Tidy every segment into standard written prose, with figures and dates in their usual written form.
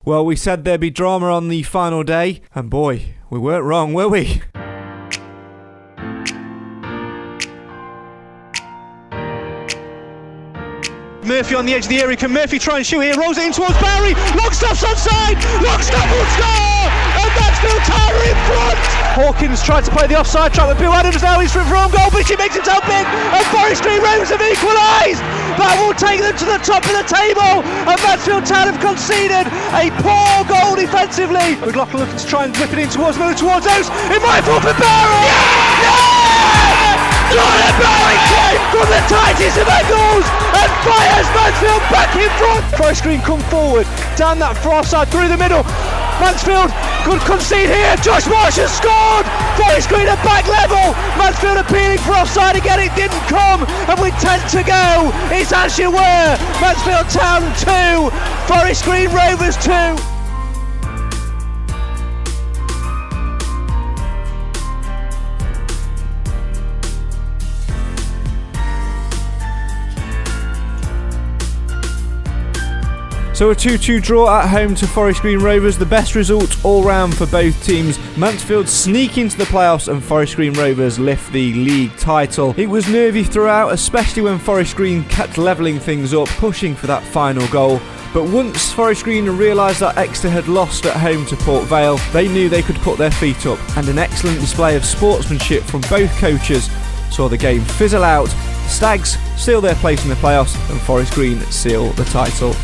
Well, we said there'd be drama on the final day, and boy, we weren't wrong, were we? Murphy on the edge of the area. Can Murphy try and shoot here? Rolls it in towards Barry. Longstaff's onside. Longstaff will score! And Mansfield Town are in front! Hawkins tried to play the offside trap with Bill Adams. Now he's from goal, but he makes himself big. And Forest Green Rovers have equalised. That will take them to the top of the table. And Mansfield Town have conceded a poor goal defensively. McLaughlin looking to try and whip it in towards Miller, towards Oates. It might fall for Barry. Jordan Barry came from the tightest of angles and fires Mansfield back in front. Forest Green come forward, down that far side, through the middle. Mansfield could concede here. Josh Marsh has scored. Forest Green at back level. Mansfield appealing for offside again. It didn't come. And with 10 to go, it's as you were. Mansfield Town 2, Forest Green Rovers 2. So a 2-2 draw at home to Forest Green Rovers, the best result all round for both teams. Mansfield sneak into the playoffs and Forest Green Rovers lift the league title. It was nervy throughout, especially when Forest Green kept levelling things up, pushing for that final goal. But once Forest Green realised that Exeter had lost at home to Port Vale, they knew they could put their feet up, and an excellent display of sportsmanship from both coaches saw the game fizzle out. The Stags seal their place in the playoffs and Forest Green seal the title.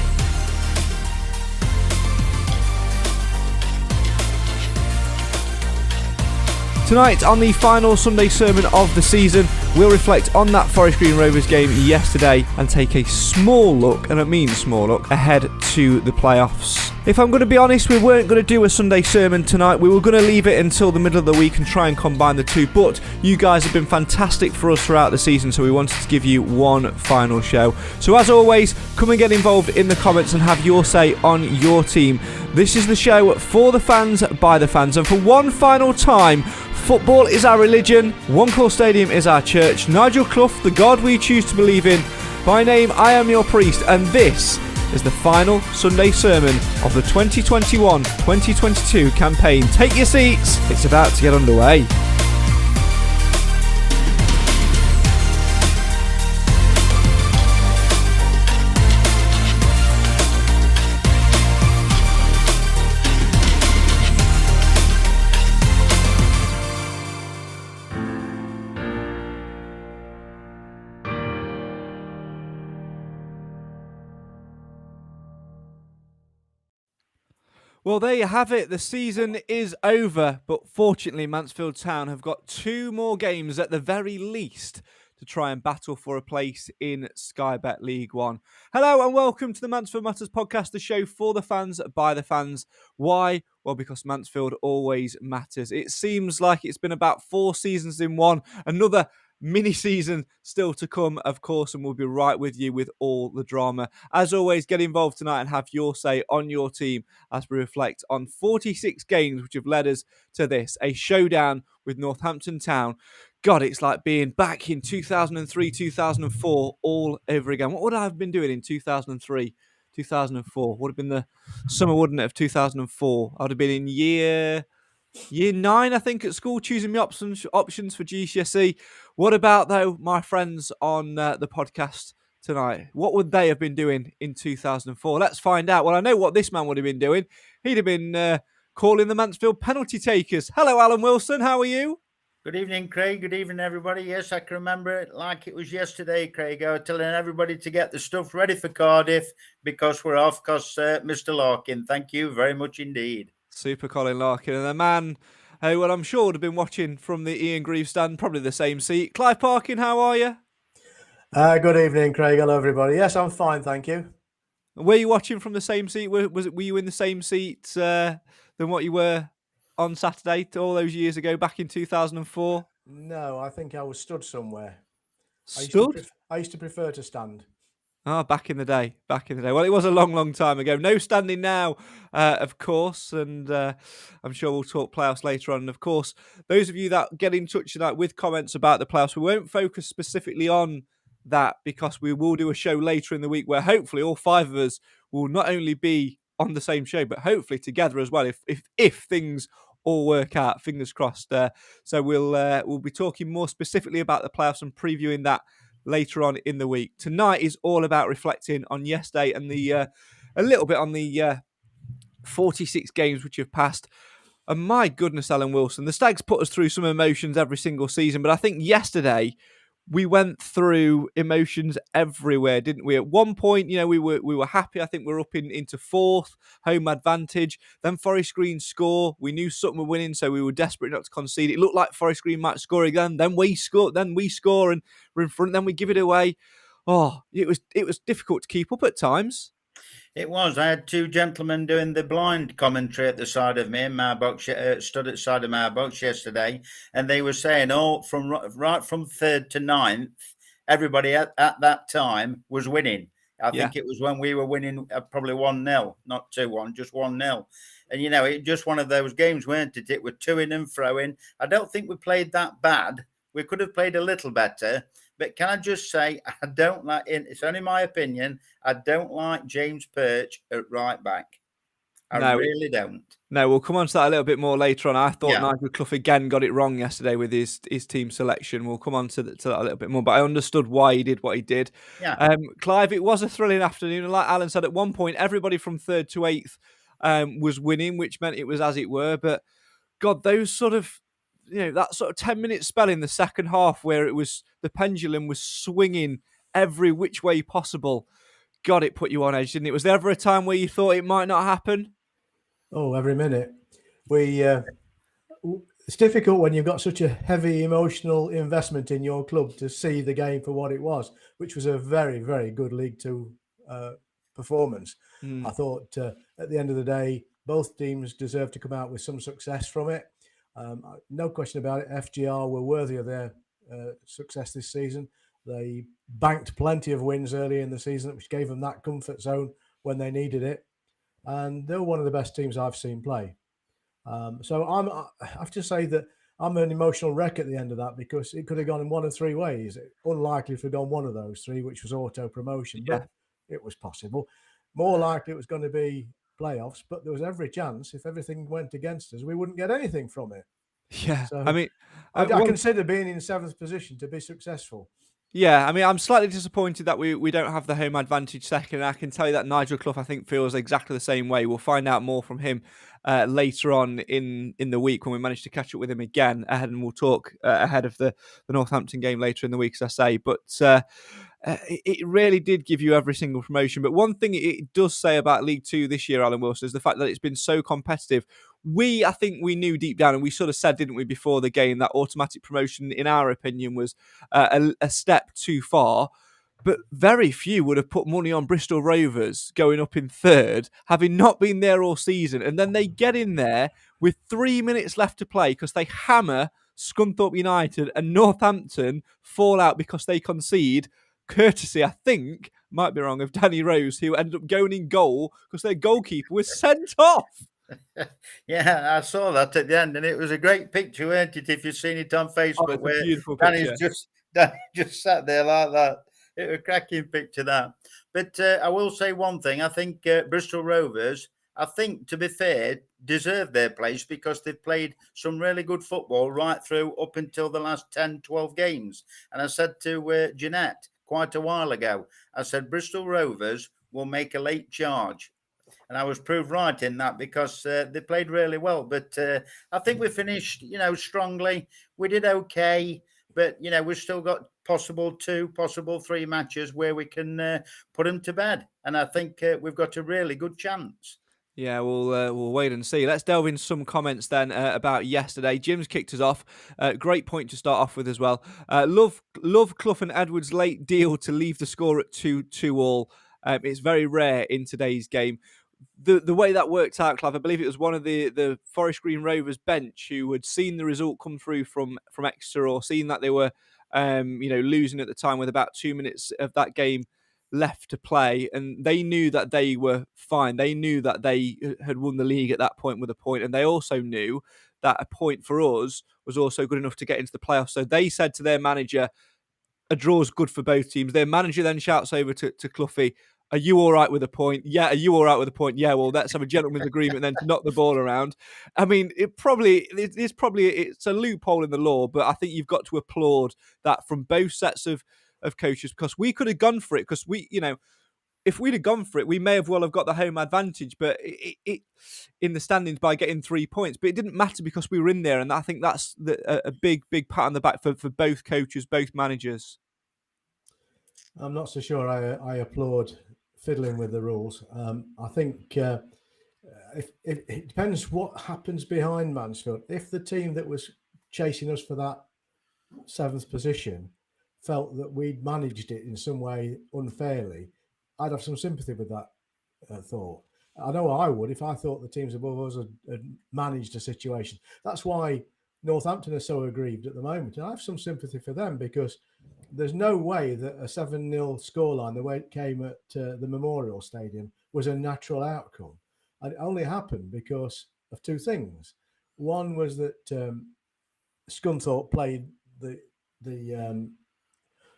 Tonight, on the final Sunday sermon of the season, we'll reflect on that Forest Green Rovers game yesterday and take a small look, and I mean small look, ahead to the playoffs. If I'm going to be honest, we weren't going to do a Sunday sermon tonight. We were going to leave it until the middle of the week and try and combine the two, but you guys have been fantastic for us throughout the season, so we wanted to give you one final show. So as always, come and get involved in the comments and have your say on your team. This is the show for the fans, by the fans, and for one final time, football is our religion, One Call Stadium is our church. Nigel Clough, the God we choose to believe in. By name, I am your priest, and this is the final Sunday sermon of the 2021-2022 campaign. Take your seats, it's about to get underway. Well, there you have it. The season is over, but fortunately Mansfield Town have got two more games at the very least to try and battle for a place in Sky Bet League One. Hello and welcome to the Mansfield Matters podcast, the show for the fans, by the fans. Why? Well, because Mansfield always matters. It seems like it's been about 4 seasons in one, another mini season still to come, of course, and we'll be right with you with all the drama. As always, get involved tonight and have your say on your team as we reflect on 46 games which have led us to this, a showdown with Northampton Town. God, it's like being back in 2003, 2004 all over again. What would I have been doing in 2003, 2004? Would have been the summer, wouldn't it, of 2004? I would have been in year 9, I think, at school, choosing my options for GCSE. What about, though, my friends on the podcast tonight? What would they have been doing in 2004? Let's find out. Well, I know what this man would have been doing. He'd have been calling the Mansfield penalty takers. Hello, Alan Wilson. How are you? Good evening, Craig. Good evening, everybody. Yes, I can remember it like it was yesterday, Craig. I was telling everybody to get the stuff ready for Cardiff because we're off, because Mr. Larkin. Thank you very much indeed. Super Colin Larkin, and a man who, well, I'm sure would have been watching from the Ian Greaves stand, probably the same seat. Clive Parkin, how are you? Good evening, Craig. Hello, everybody. Yes, I'm fine, thank you. Were you watching from the same seat? Were you in the same seat than what you were on Saturday all those years ago, back in 2004? No, I think I was stood somewhere. Stood? I used to prefer to stand. Oh, back in the day. Well, it was a long, long time ago. No standing now, of course, and I'm sure we'll talk playoffs later on. And of course, those of you that get in touch tonight with comments about the playoffs, we won't focus specifically on that because we will do a show later in the week where hopefully all 5 of us will not only be on the same show, but hopefully together as well. If things all work out, fingers crossed. So we'll be talking more specifically about the playoffs and previewing that later on in the week. Tonight is all about reflecting on yesterday and a little bit on the 46 games which have passed. And my goodness, Alan Wilson, the Stags put us through some emotions every single season, but I think yesterday we went through emotions everywhere, didn't we? At one point, we were happy. I think we were up into fourth, home advantage. Then Forest Green score. We knew Sutton were winning, so we were desperate not to concede. It looked like Forest Green might score again. Then we score. Then we score, and we're in front. Then we give it away. Oh, it was difficult to keep up at times. It was. I had two gentlemen doing the blind commentary at the side of me in my box, stood at the side of my box yesterday, and they were saying, from right from third to ninth, everybody at that time was winning. I think it was when we were winning probably 1-0, not 2-1, just 1-0. And, it just one of those games, weren't it? It was to-in and fro-in. I don't think we played that bad. We could have played a little better. But can I just say, I don't like, it's only my opinion, I don't like James Perch at right back. I really don't. No, we'll come on to that a little bit more later on. I thought Nigel Clough again got it wrong yesterday with his team selection. We'll come on to that a little bit more, but I understood why he did what he did. Yeah. Clive, it was a thrilling afternoon. And like Alan said, at one point, everybody from third to eighth was winning, which meant it was as it were. But God, those sort of, that sort of 10-minute spell in the second half where it was the pendulum was swinging every which way possible. God, it put you on edge, didn't it? Was there ever a time where you thought it might not happen? Oh, every minute. It's difficult when you've got such a heavy emotional investment in your club to see the game for what it was, which was a very, very good League Two performance. I thought at the end of the day, both teams deserved to come out with some success from it. No question about it. FGR were worthy of their success this season. They banked plenty of wins early in the season, which gave them that comfort zone when they needed it. And they were one of the best teams I've seen play. So I have to say that I'm an emotional wreck at the end of that because it could have gone in one of three ways. Unlikely if it had gone one of those three, which was auto promotion, but it was possible. More likely it was going to be playoffs, but there was every chance if everything went against us, we wouldn't get anything from it. Yeah, so I mean, I consider being in seventh position to be successful. Yeah, I mean, I'm slightly disappointed that we don't have the home advantage second. I can tell you that Nigel Clough, I think, feels exactly the same way. We'll find out more from him later on in the week when we manage to catch up with him again ahead, and we'll talk ahead of the Northampton game later in the week, as I say. But it really did give you every single promotion. But one thing it does say about League Two this year, Alan Wilson, is the fact that it's been so competitive. I think we knew deep down, and we sort of said, didn't we, before the game, that automatic promotion, in our opinion, was a step too far. But very few would have put money on Bristol Rovers going up in third, having not been there all season. And then they get in there with 3 minutes left to play because they hammer Scunthorpe United, and Northampton fall out because they concede, courtesy, I think, might be wrong, of Danny Rose, who ended up going in goal because their goalkeeper was sent off. Yeah, I saw that at the end, and it was a great picture, weren't it? If you've seen it on Facebook, where Danny's just sat there like that. It was a cracking picture, that. But I will say one thing. I think Bristol Rovers, I think, to be fair, deserve their place because they've played some really good football right through up until the last 10, 12 games. And I said to Jeanette quite a while ago, I said, Bristol Rovers will make a late charge. And I was proved right in that because they played really well. But I think we finished, strongly. We did okay. But, we've still got possible 3 matches where we can put them to bed. And I think we've got a really good chance. Yeah, we'll wait and see. Let's delve into some comments then about yesterday. Jim's kicked us off. Great point to start off with as well. Love Clough and Edwards' late deal to leave the score at 2-2 it's very rare in today's game. The way that worked out, Clive, I believe it was one of the Forest Green Rovers bench who had seen the result come through from Exeter, or seen that they were losing at the time with about 2 minutes of that game left to play, and they knew that they were fine. They knew that they had won the league at that point with a point, and they also knew that a point for us was also good enough to get into the playoffs. So they said to their manager, a draw is good for both teams. Their manager then shouts over to Cloughie, Are you all right with a point? Yeah. Are you all right with a point? Yeah. Well, let's have a gentleman's agreement then to knock the ball around. I mean, it's a loophole in the law, but I think you've got to applaud that from both sets of coaches, because we could have gone for it, because if we'd have gone for it, we may have well have got the home advantage, but it in the standings by getting 3 points. But it didn't matter because we were in there, and I think that's a big pat on the back for both coaches, both managers. I'm not so sure I applaud fiddling with the rules. I think if it depends what happens behind Mansfield. If the team that was chasing us for that 7th position felt that we'd managed it in some way unfairly, I'd have some sympathy with that thought. I know I would if I thought the teams above us had managed a situation. That's why Northampton are so aggrieved at the moment. And I have some sympathy for them, because there's no way that a 7-0 scoreline, the way it came at the Memorial Stadium, was a natural outcome. And it only happened because of two things. One was that Scunthorpe played the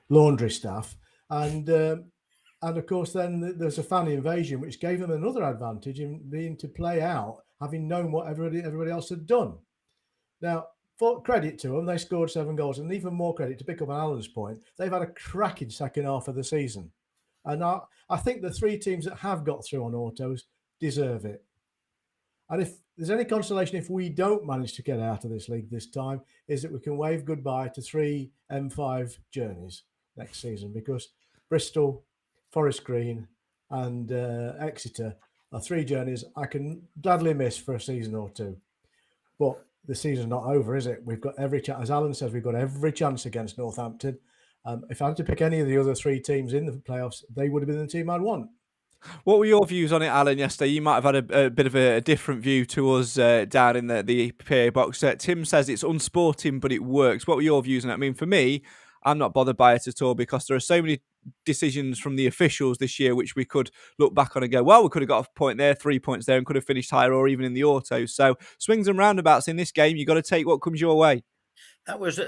laundry staff, and of course then there's a fan invasion, which gave them another advantage in being to play out, having known what everybody else had done. Now, for credit to them, they scored 7 goals, and even more credit to pick up on Alan's point. They've had a cracking second half of the season, and I think the 3 teams that have got through on autos deserve it. And if there's any consolation, if we don't manage to get out of this league this time, is that we can wave goodbye to 3 M5 journeys next season, because Bristol, Forest Green, and Exeter are 3 journeys I can gladly miss for a season or 2. But the season's not over, is it? We've got every chance, as Alan says, we've got every chance against Northampton. If I had to pick any of the other 3 teams in the playoffs, they would have been the team I'd want. What were your views on it, Alan, yesterday? You might have had a bit of a different view to us down in the PA box. Tim says it's unsporting, but it works. What were your views on it? I mean, for me, I'm not bothered by it at all, because there are so many decisions from the officials this year which we could look back on and go, well, we could have got a point there, 3 points there, and could have finished higher, or even in the auto. So swings and roundabouts in this game. You've got to take what comes your way. That was,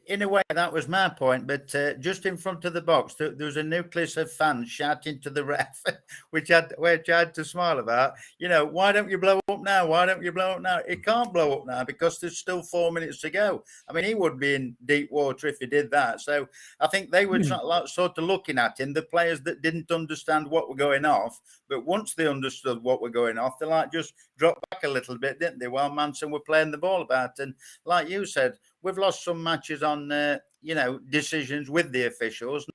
in a way, that was my point. But just in front of the box, there was a nucleus of fans shouting to the ref, which I had to smile about. Why don't you blow up now? Why don't you blow up now? It can't blow up now because there's still 4 minutes to go. I mean, he would be in deep water if he did that. So I think they were sort of looking at him, the players that didn't understand what were going off. But once they understood what were going off, they just dropped back a little bit, didn't they? While Manson were playing the ball about. And like you said, we've lost some matches on, decisions with the officials.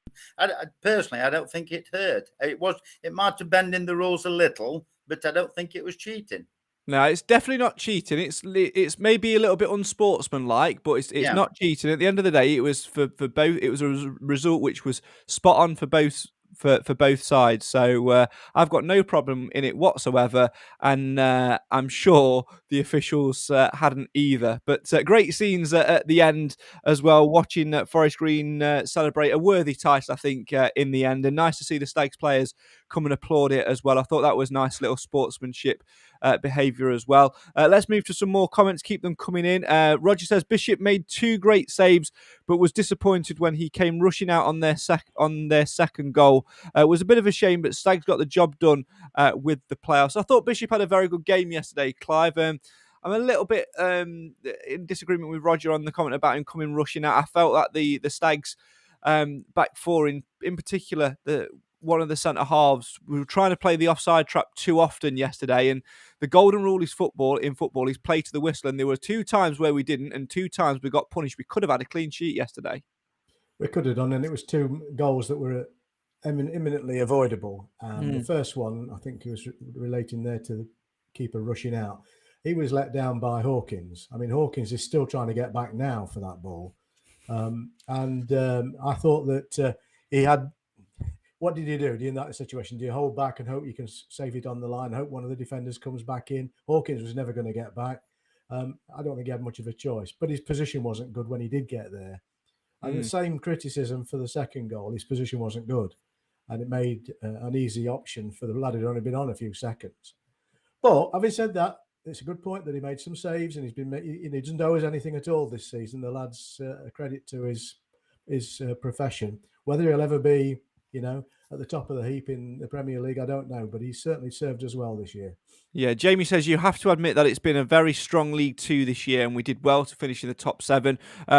Personally, I don't think it hurt. It might have bending the rules a little, but I don't think it was cheating. No, it's definitely not cheating. It's maybe a little bit unsportsmanlike, but it's not cheating. At the end of the day, it was for both. It was a result which was spot on for both. For both sides, so I've got no problem in it whatsoever, and I'm sure the officials hadn't either. But great scenes at the end as well, watching Forest Green celebrate a worthy title, I think, in the end, and nice to see the Stags players come and applaud it as well. I thought that was nice little sportsmanship behaviour as well. Let's move to some more comments. Keep them coming in. Roger says Bishop made 2 great saves, but was disappointed when he came rushing out on their second goal. It was a bit of a shame, but Stags got the job done with the playoffs. I thought Bishop had a very good game yesterday, Clive. I'm a little bit in disagreement with Roger on the comment about him coming rushing out. I felt that the Stags back 4 in particular, one of the centre halves, we were trying to play the offside trap too often yesterday, and the golden rule is in football is play to the whistle, and there were 2 times where we didn't, and 2 times we got punished. We could have had a clean sheet yesterday. We could have done, and it was 2 goals that were imminently avoidable. The first one, I think, he was relating there to the keeper rushing out. He was let down by Hawkins. I mean, Hawkins is still trying to get back now for that ball. I thought that he had... What did you do? In that situation, do you hold back and hope you can save it on the line, hope one of the defenders comes back in? Hawkins was never going to get back. I don't think he had much of a choice, but his position wasn't good when he did get there. And the same criticism for the second goal. His position wasn't good, and it made an easy option for the lad who'd only been on a few seconds. But having said that, it's a good point that he made some saves, and he doesn't owe us anything at all this season. The lad's a credit to his profession. Whether he'll ever be, at the top of the heap in the Premier League, I don't know, but he's certainly served us well this year. Yeah, Jamie says you have to admit that it's been a very strong League Two this year, and we did well to finish in the top 7.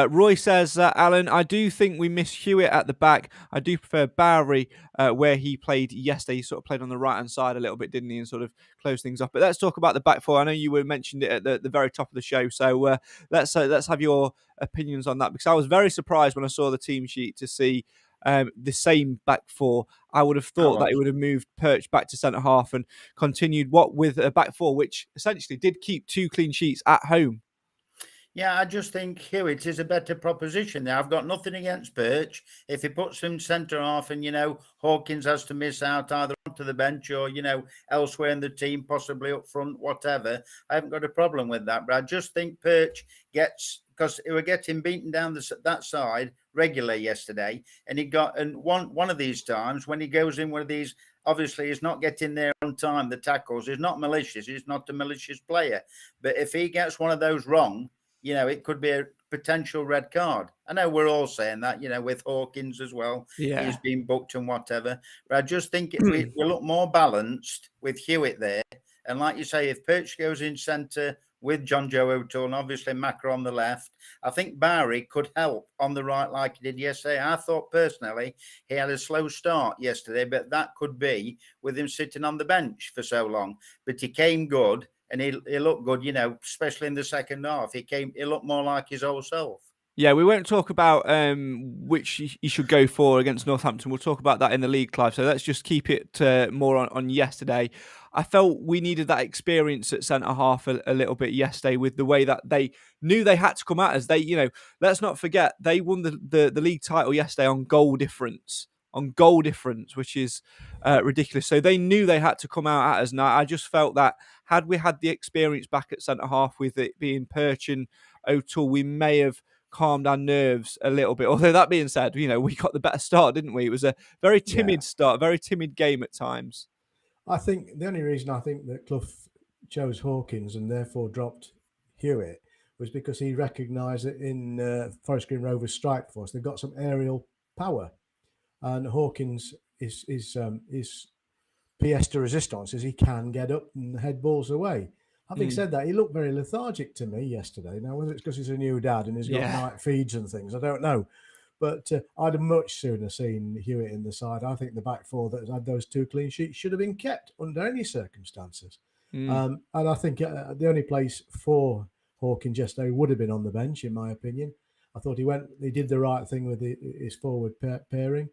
Roy says, Alan, I do think we miss Hewitt at the back. I do prefer Bowery where he played yesterday. He sort of played on the right-hand side a little bit, didn't he, and sort of closed things off. But let's talk about the back four. I know you mentioned it at the very top of the show, so let's have your opinions on that, because I was very surprised when I saw the team sheet to see the same back four. I would have thought that it would have moved Perch back to centre half and continued with a back four, which essentially did keep 2 clean sheets at home. Yeah, I just think Hewitt is a better proposition there. I've got nothing against Perch. If he puts him centre half and, Hawkins has to miss out either onto the bench or, elsewhere in the team, possibly up front, whatever, I haven't got a problem with that. But I just think Perch because he were getting beaten down that side regularly yesterday. And one of these times when he goes in with these, obviously he's not getting there on time, the tackles. He's not malicious. He's not a malicious player. But if he gets one of those wrong, it could be a potential red card. I know we're all saying that, with Hawkins as well. Yeah. He's been booked and whatever. But I just think we look more balanced with Hewitt there. And like you say, if Perch goes in centre with John Joe O'Toole and obviously Macca on the left, I think Barry could help on the right like he did yesterday. I thought personally he had a slow start yesterday, but that could be with him sitting on the bench for so long. But he came good. And he looked good, especially in the second half. He looked more like his old self. Yeah, we won't talk about which he should go for against Northampton. We'll talk about that in the league, Clive. So let's just keep it more on yesterday. I felt we needed that experience at centre half a little bit yesterday with the way that they knew they had to come at us. Let's not forget, they won the league title yesterday on goal difference, which is ridiculous. So they knew they had to come out at us. And I just felt that had we had the experience back at centre half with it being Perch and O'Toole, we may have calmed our nerves a little bit. Although that being said, we got the better start, didn't we? It was a very timid start, a very timid game at times. I think the only reason I think that Clough chose Hawkins and therefore dropped Hewitt was because he recognised that in Forest Green Rovers strike force they've got some aerial power, and Hawkins is pièce de résistance is he can get up and head balls away. Having said that, he looked very lethargic to me yesterday. Now, whether it's because he's a new dad and he's got night feeds and things, I don't know. But I'd have much sooner seen Hewitt in the side. I think the back four that had those 2 clean sheets should have been kept under any circumstances. And I think the only place for Hawkins yesterday would have been on the bench, in my opinion. I thought he did the right thing with his forward pairing.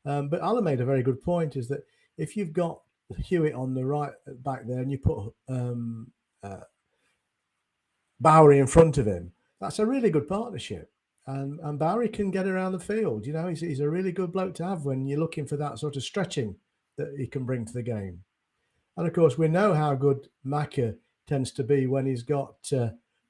But Alan made a very good point, is that if you've got Hewitt on the right back there and you put Bowery in front of him, that's a really good partnership. And Bowery can get around the field. He's a really good bloke to have when you're looking for that sort of stretching that he can bring to the game. And of course, we know how good Macca tends to be when he's got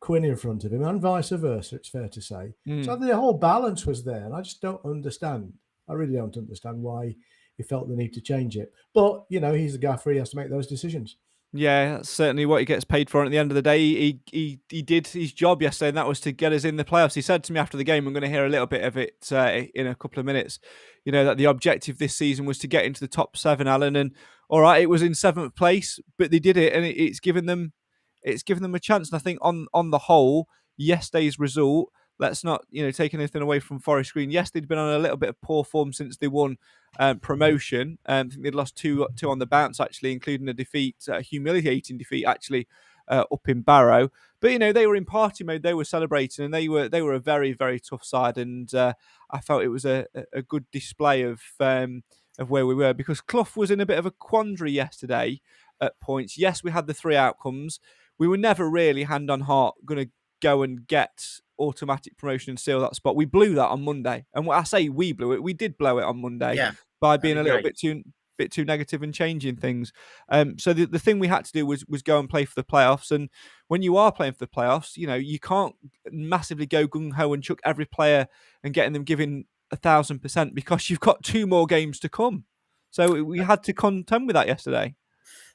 Quinn in front of him, and vice versa, it's fair to say. So the whole balance was there. And I just don't understand. I really don't understand why he felt the need to change it. But, he's the gaffer. He has to make those decisions. Yeah, that's certainly what he gets paid for. And at the end of the day, he did his job yesterday, and that was to get us in the playoffs. He said to me after the game, I'm going to hear a little bit of it in a couple of minutes, that the objective this season was to get into the top 7, Alan. And all right, it was in 7th place, but they did it, and it's given them a chance. And I think on the whole, yesterday's result, let's not take anything away from Forest Green. Yes, they'd been on a little bit of poor form since they won promotion. I think they'd lost two on the bounce, actually, including a humiliating defeat, actually, up in Barrow. But they were in party mode. They were celebrating, and they were a very, very tough side. And I felt it was a good display of where we were, because Clough was in a bit of a quandary yesterday at points. Yes, we had the 3 outcomes. We were never really hand on heart going to go and get automatic promotion and seal that spot. We blew that on Monday, and when I say we blew it, we did blow it on Monday by being a little bit too negative and changing things. So the thing we had to do was go and play for the playoffs. And when you are playing for the playoffs, you can't massively go gung ho and chuck every player and getting them giving 1,000%, because you've got 2 more games to come. So we had to contend with that yesterday.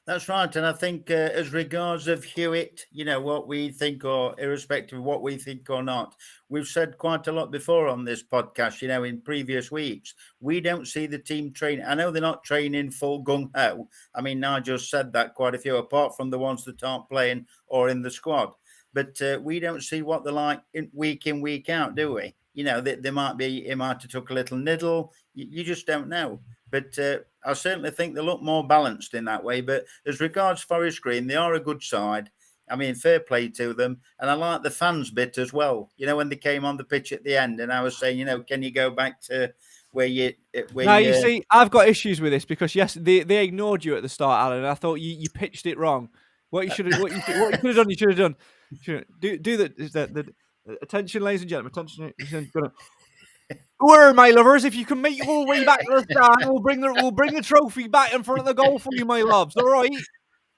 That's right, and I think as regards of Hewitt, what we think, or irrespective of what we think or not, we've said quite a lot before on this podcast. In previous weeks, we don't see the team train. I know they're not training full gung ho. I mean, Nigel said that quite a few, apart from the ones that aren't playing or in the squad. But we don't see what they're like in week out, do we? They might be. It might have took a little niddle. You just don't know. But I certainly think they look more balanced in that way. But as regards Forest Green, they are a good side. I mean, fair play to them. And I like the fans bit as well. When they came on the pitch at the end and I was saying, can you go back to where you... Now, you see, I've got issues with this because, yes, they ignored you at the start, Alan, and I thought you pitched it wrong. What you could have done, you should have done. Do the attention, ladies and gentlemen. Attention, where, my lovers, if you can make your way back to the stand, we'll bring the trophy back in front of the goal for you, my loves. All right.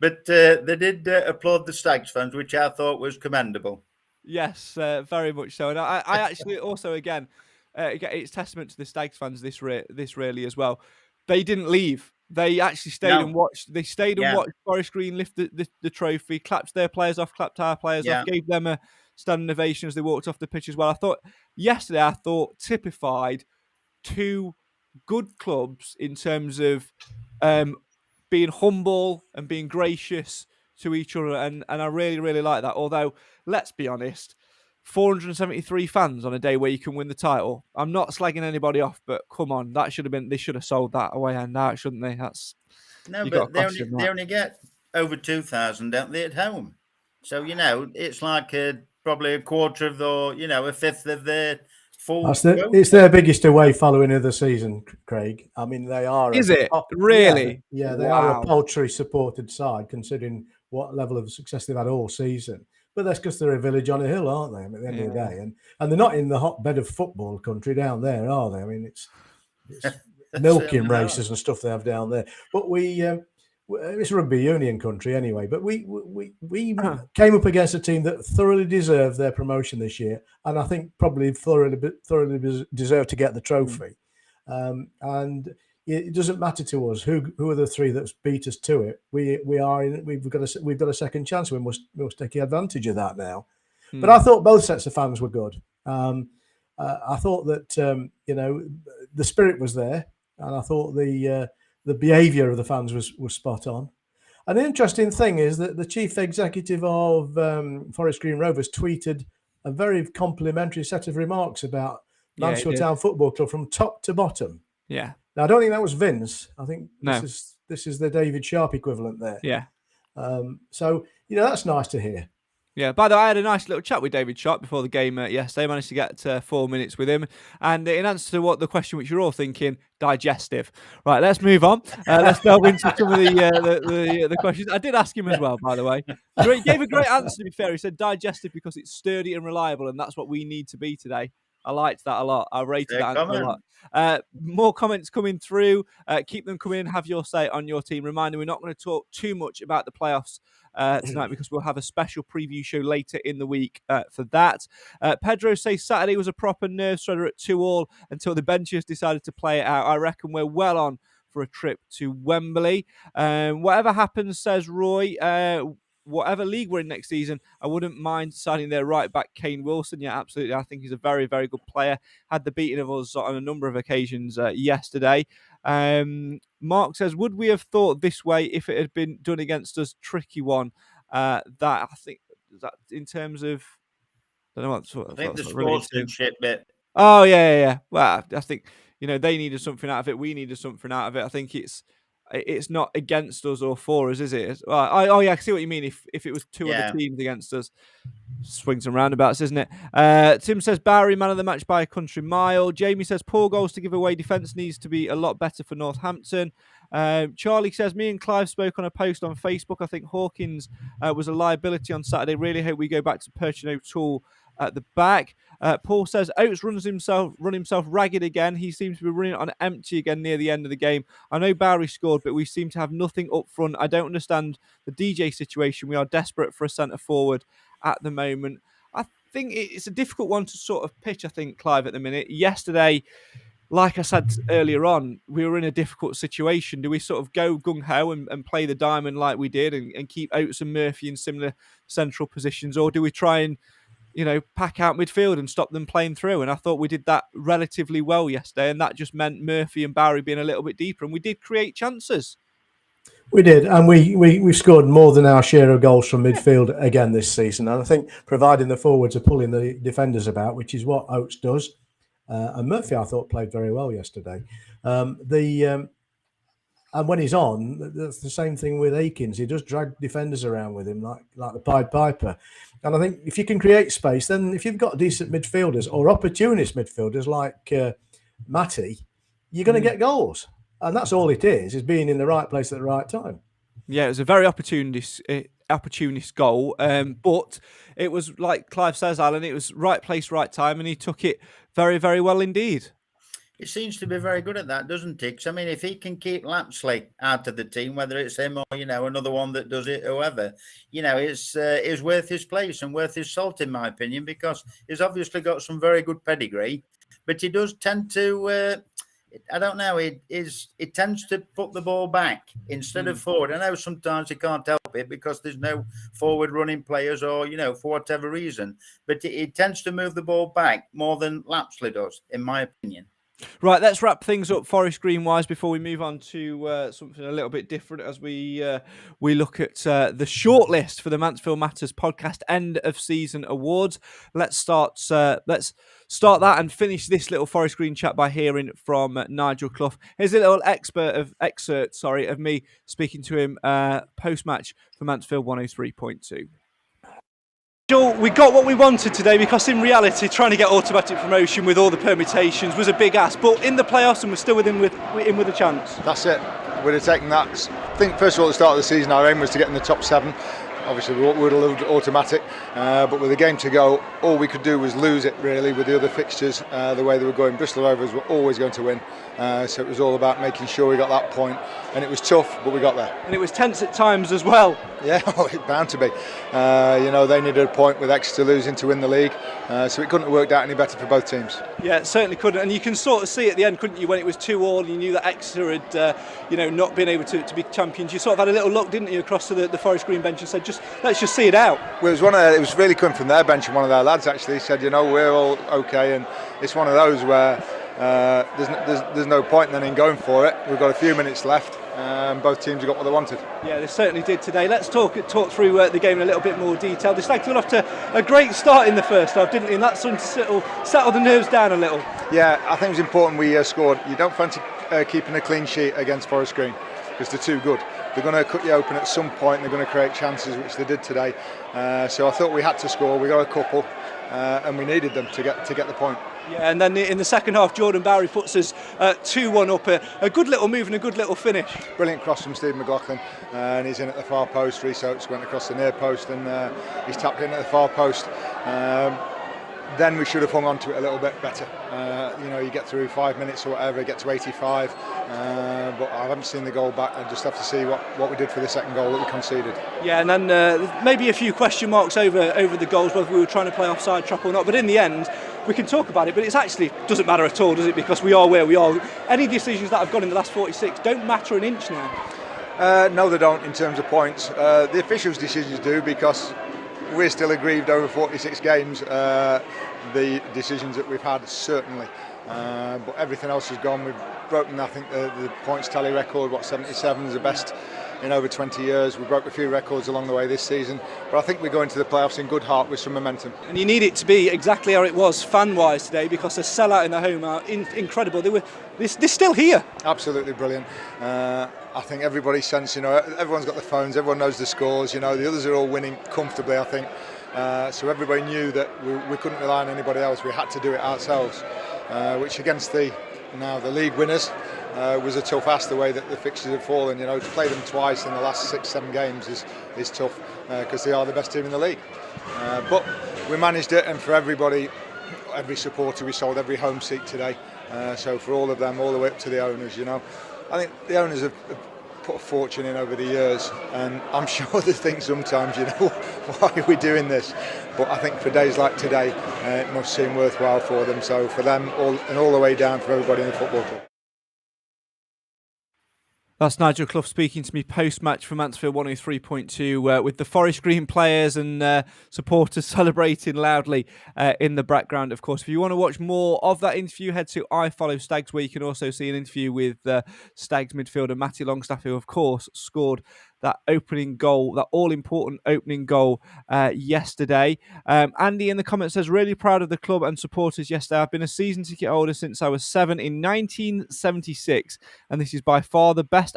But they did applaud the Stags fans, which I thought was commendable. Yes, very much so. And I actually also, again, it's testament to the Stags fans this really as well. They didn't leave. They actually stayed and watched. They stayed and watched Forest Green lift the trophy, clapped their players off, clapped our players off, gave them a standing ovation as they walked off the pitch as well. I thought typified two good clubs in terms of being humble and being gracious to each other, and I really, really like that. Although, let's be honest, 473 fans on a day where you can win the title. I'm not slagging anybody off, but come on, they should have sold that away and out, shouldn't they? But they only get over 2,000, don't they, at home? So it's like probably a quarter of a fifth of their full. It's their biggest away following of the season, Craig. I mean, they are. Is it really? Yeah, they are a paltry supported side, considering what level of success they've had all season. But that's because they're a village on a hill, aren't they? I mean, at the end of the day, and they're not in the hotbed of football country down there, are they? I mean, it's milking races and stuff they have down there. But it's rugby union country anyway. But we came up against a team that thoroughly deserved their promotion this year, and I think probably thoroughly deserved to get the trophy. And it doesn't matter to us who are the three that's beat us to it. We've got a second chance. We must take advantage of that now. But I thought both sets of fans were good. I thought that the spirit was there, and I thought the behaviour of the fans was spot on. An interesting thing is that the chief executive of Forest Green Rovers tweeted a very complimentary set of remarks about Mansfield Town Football Club from top to bottom. Yeah. Now, I don't think that was Vince. I think this is the David Sharp equivalent there. Yeah. So that's nice to hear. Yeah, by the way, I had a nice little chat with David Sharp before the game yesterday. I managed to get 4 minutes with him. And in answer to the question which you're all thinking, digestive. Right, let's move on. Let's delve into some of the questions. I did ask him as well, by the way. He gave a great answer, to be fair. He said digestive because it's sturdy and reliable, and that's what we need to be today. I liked that a lot. I rated that answer a lot. More comments coming through. Keep them coming. Have your say on your team. Reminder, we're not going to talk too much about the playoffs tonight because we'll have a special preview show later in the week for that. Pedro says Saturday was a proper nerve shredder at 2-2 until the benchers decided to play it out. I reckon we're well on for a trip to Wembley. Whatever happens, says Roy, whatever league we're in next season, I wouldn't mind signing their right back, Kane Wilson. Yeah, absolutely. I think he's a very, very good player. Had the beating of us on a number of occasions yesterday. Mark says, would we have thought this way if it had been done against us? Tricky one. That I think that in terms of, I don't know what. I think the sportsmanship bit. Oh yeah. Well, I think they needed something out of it. We needed something out of it. I think it's not against us or for us, is it? I can see what you mean. If it was two other teams against us, swings and roundabouts, isn't it? Tim says Barry, man of the match by a country mile. Jamie says poor goals to give away. Defence needs to be a lot better for Northampton. Charlie says me and Clive spoke on a post on Facebook. I think Hawkins was a liability on Saturday. Really hope we go back to Perchin O'Toole at the back. Paul says Oates run himself ragged again. He seems to be running on empty again near the end of the game. I know Barry scored, but we seem to have nothing up front. I don't understand the DJ situation. We are desperate for a centre forward at the moment. I think it's a difficult one to sort of pitch, I think, Clive, at the minute. Yesterday, like I said earlier on, we were in a difficult situation. Do we sort of go gung-ho and play the diamond like we did and keep Oates and Murphy in similar central positions, or do we try and pack out midfield and stop them playing through? And I thought we did that relatively well yesterday, and that just meant Murphy and Barry being a little bit deeper, and we did create chances. We did, and we scored more than our share of goals from midfield again this season. And I think providing the forwards are pulling the defenders about, which is what Oates does, and Murphy I thought played very well yesterday. And when he's on, that's the same thing with Akins. He does drag defenders around with him like the Pied Piper. And I think if you can create space, then if you've got decent midfielders or opportunist midfielders like Matty, you're going to get goals. And that's all it is being in the right place at the right time. Yeah, it was a very opportunist goal. But it was, like Clive says, Alan, it was right place, right time, and he took it very, very well indeed. He seems to be very good at that, doesn't he? 'Cause, I mean, if he can keep Lapsley out of the team, whether it's him or, another one that does it, whoever, it's worth his place and worth his salt, in my opinion, because he's obviously got some very good pedigree, but he does tend to, I don't know, it tends to put the ball back instead of forward. I know sometimes he can't help it because there's no forward running players or, for whatever reason, but it tends to move the ball back more than Lapsley does, in my opinion. Right, let's wrap things up Forest Green wise before we move on to something a little bit different as we look at the shortlist for the Mansfield Matters podcast end of season awards. Let's start that and finish this little Forest Green chat by hearing from Nigel Clough. Here's a little excerpt of me speaking to him post match for Mansfield 103.2. We got what we wanted today, because in reality trying to get automatic promotion with all the permutations was a big ask, but in the playoffs and we're still in with a chance. That's it. We'd have taken that. I think first of all at the start of the season our aim was to get in the top 7. Obviously we would have loved automatic, but with a game to go all we could do was lose it really with the other fixtures the way they were going. Bristol Rovers were always going to win, so it was all about making sure we got that point, and it was tough but we got there. And it was tense at times as well. Yeah, it's bound to be. They needed a point with Exeter losing to win the league, so it couldn't have worked out any better for both teams. Yeah, it certainly couldn't, and you can sort of see at the end, couldn't you, when it was 2-2 and you knew that Exeter had not been able to be champions. You sort of had a little look, didn't you, across to the Forest Green bench and said, let's just see it out. Well, it was really coming from their bench, and one of their lads actually said, we're all okay, and it's one of those where there's no point then in going for it. We've got a few minutes left. Both teams have got what they wanted. Yeah, they certainly did today. Let's talk through the game in a little bit more detail. The Stags got off to a great start in the first half, didn't they? And that's something to settle the nerves down a little. Yeah, I think it was important we scored. You don't fancy keeping a clean sheet against Forest Green because they're too good. They're going to cut you open at some point, and they're going to create chances, which they did today. So I thought we had to score. We got a couple, and we needed them to get the point. Yeah, and then in the second half, Jordan Barry puts us 2-1 up. A good little move and a good little finish. Brilliant cross from Steve McLaughlin, and he's in at the far post. Rhys Oates went across the near post, and he's tapped in at the far post. Then we should have hung on to it a little bit better. You get through 5 minutes or whatever, get to 85, but I haven't seen the goal back. I just have to see what we did for the second goal that we conceded. Yeah, and then maybe a few question marks over the goals, whether we were trying to play offside trap or not, but in the end we can talk about it, but it actually doesn't matter at all, does it, because we are where we are. Any decisions that have gone in the last 46 don't matter an inch now. No, they don't in terms of points. The officials' decisions do, because we're still aggrieved over 46 games. The decisions that we've had, certainly. But everything else has gone. We've broken, I think, the points tally record. 77 is the best in over 20 years. We broke a few records along the way this season. But I think we're going to the playoffs in good heart with some momentum. And you need it to be exactly how it was fan-wise today, because the sellout in the home are incredible. They're still here. Absolutely brilliant. I think everybody sensed, everyone's got the phones, everyone knows the scores, the others are all winning comfortably, I think. So everybody knew that we couldn't rely on anybody else, we had to do it ourselves, which against the league winners was a tough ask, the way that the fixtures have fallen. To play them twice in the last 6-7 games is tough, because they are the best team in the league. But we managed it, and for everybody, every supporter, we sold every home seat today. So for all of them, all the way up to the owners, I think the owners have put a fortune in over the years, and I'm sure they think sometimes, why are we doing this? But I think for days like today, it must seem worthwhile for them. So for them, all the way down for everybody in the football club. That's Nigel Clough speaking to me post-match for Mansfield 103.2 with the Forest Green players and supporters celebrating loudly in the background, of course. If you want to watch more of that interview, head to I Follow Stags, where you can also see an interview with Stags midfielder Matty Longstaff, who, of course, scored that opening goal, that all-important opening goal yesterday. Andy in the comments says, really proud of the club and supporters yesterday. I've been a season ticket holder since I was 7 in 1976, and this is by far the best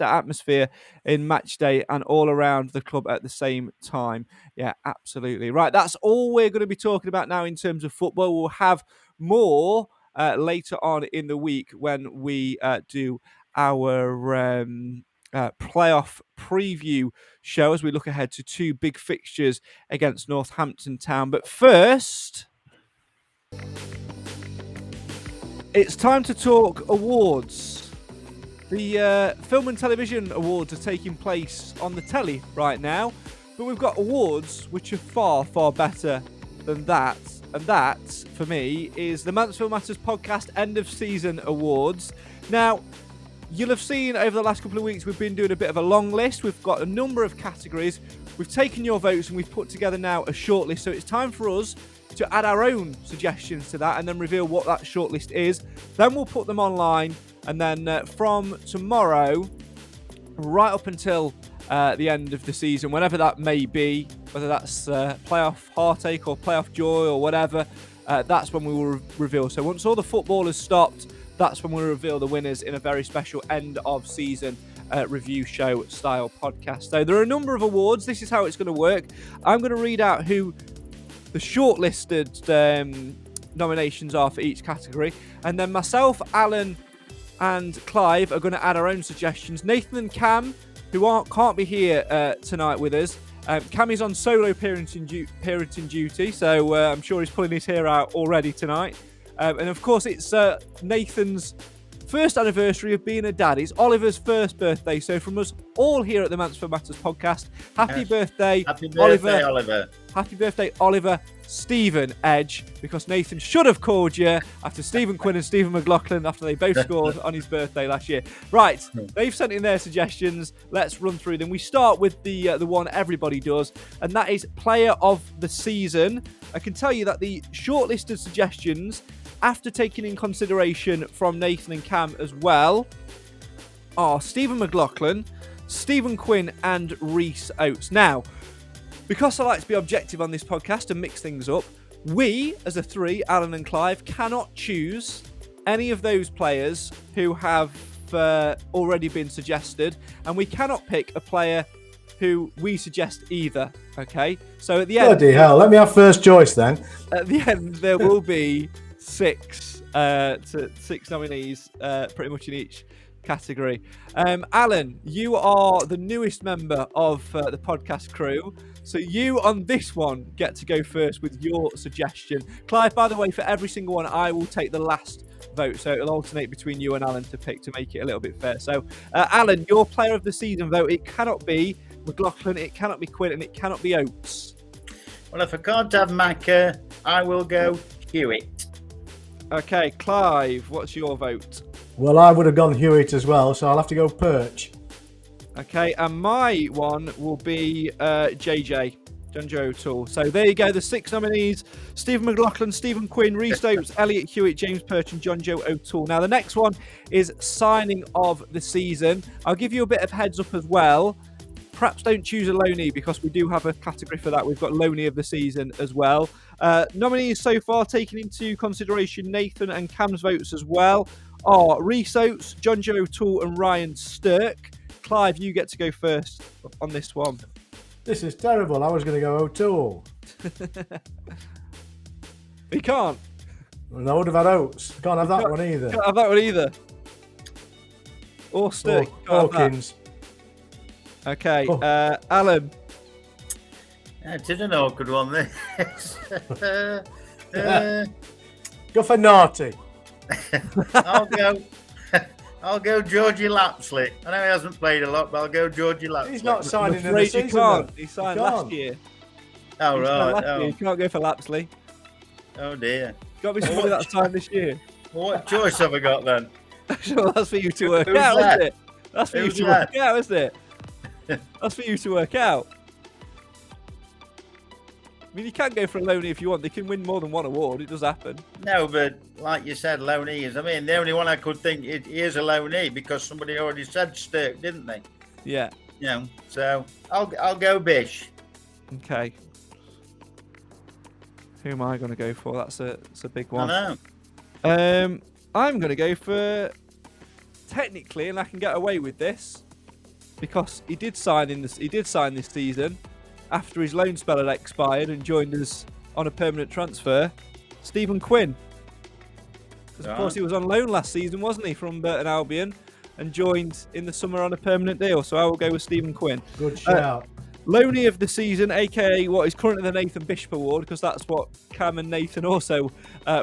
atmosphere in match day and all around the club at the same time. Yeah, absolutely. Right, that's all we're going to be talking about now in terms of football. We'll have more later on in the week when we do our playoff preview show as we look ahead to 2 big fixtures against Northampton Town. But first, it's time to talk awards. The Film and Television Awards are taking place on the telly right now, but we've got awards which are far, far better than that. And that, for me, is the Mansfield Matters Podcast End of Season Awards. Now, you'll have seen over the last couple of weeks we've been doing a bit of a long list. We've got a number of categories. We've taken your votes and we've put together now a shortlist. So it's time for us to add our own suggestions to that and then reveal what that shortlist is. Then we'll put them online, and then from tomorrow right up until the end of the season, whenever that may be, whether that's playoff heartache or playoff joy or whatever, that's when we will reveal. So once all the football has stopped, that's when we reveal the winners in a very special end of season review show style podcast. So there are a number of awards. This is how it's going to work. I'm going to read out who the shortlisted nominations are for each category, and then myself, Alan and Clive are going to add our own suggestions. Nathan and Cam, who can't be here tonight with us. Cam is on solo parenting duty, so I'm sure he's pulling his hair out already tonight. And of course, it's Nathan's first anniversary of being a dad. It's Oliver's first birthday. So from us all here at the Mansfield Matters podcast, happy birthday, Oliver. Happy birthday, Oliver Stephen Edge, because Nathan should have called you after Stephen Quinn and Stephen McLaughlin after they both scored on his birthday last year. Right, they've sent in their suggestions. Let's run through them. We start with the one everybody does, and that is Player of the Season. I can tell you that the shortlisted suggestions, after taking in consideration from Nathan and Cam as well, are Stephen McLaughlin, Stephen Quinn and Rhys Oates. Now, because I like to be objective on this podcast and mix things up, we, as a three, Alan and Clive, cannot choose any of those players who have already been suggested, and we cannot pick a player who we suggest either, okay? So at the end... Bloody hell, let me have first choice then. At the end, there will be six nominees, pretty much in each category. Alan, you are the newest member of the podcast crew, so you on this one get to go first with your suggestion. Clive, by the way, for every single one, I will take the last vote, so it'll alternate between you and Alan to pick to make it a little bit fair. So, Alan, your player of the season vote, it cannot be McLaughlin, it cannot be Quinn, and it cannot be Oates. Well, if I can't have Macca, I will go Hewitt. Okay, Clive, what's your vote? Well, I would have gone Hewitt as well, so I'll have to go Perch. Okay, and my one will be JJ, John Joe O'Toole. So there you go, the six nominees: Stephen McLaughlin, Stephen Quinn, Rhys Oates, Elliot Hewitt, James Perch and John Joe O'Toole. Now the next one is signing of the season. I'll give you a bit of heads up as well. Perhaps don't choose a loanee, because we do have a category for that. We've got loanee of the season as well. Nominees so far, taking into consideration Nathan and Cam's votes as well, are Rhys Oates, John Joe O'Toole and Ryan Stirk. Clive, you get to go first on this one. This is terrible. I was going to go O'Toole. You can't. And I would have had Oates. Can't have that one either. Can't have that one either. Or Stirk. Hawkins. Okay, Alan. It is an awkward one, this. Go for Naughty. I'll go Georgie Lapsley. I know he hasn't played a lot, but I'll go Georgie Lapsley. He's not signing in the Afraid season. you can't. Though. He signed You last can't. year. Oh, You said right. last year, Oh, you can't go for Lapsley. oh dear. Got to be somebody that's signed this year. What choice have I got then? Sure, that's for you to work Who's out, that? isn't it? That's for Who's you to work out, isn't it? That's for you to work out. I mean, you can go for a loanee if you want. They can win more than one award. It does happen. No, but like you said, loanees. I mean, the only one I could think is a loanee because somebody already said Stirk, didn't they? Yeah. You know, so I'll go Bish. Okay. Who am I going to go for? That's a big one. I know. I'm going to go for, technically, and I can get away with this because he did sign this season after his loan spell had expired and joined us on a permanent transfer, Stephen Quinn. Because of course he was on loan last season, wasn't he, from Burton Albion, and joined in the summer on a permanent deal. So I will go with Stephen Quinn. Good shout. Loanee of the season, aka what is currently the Nathan Bishop Award, because that's what Cam and Nathan also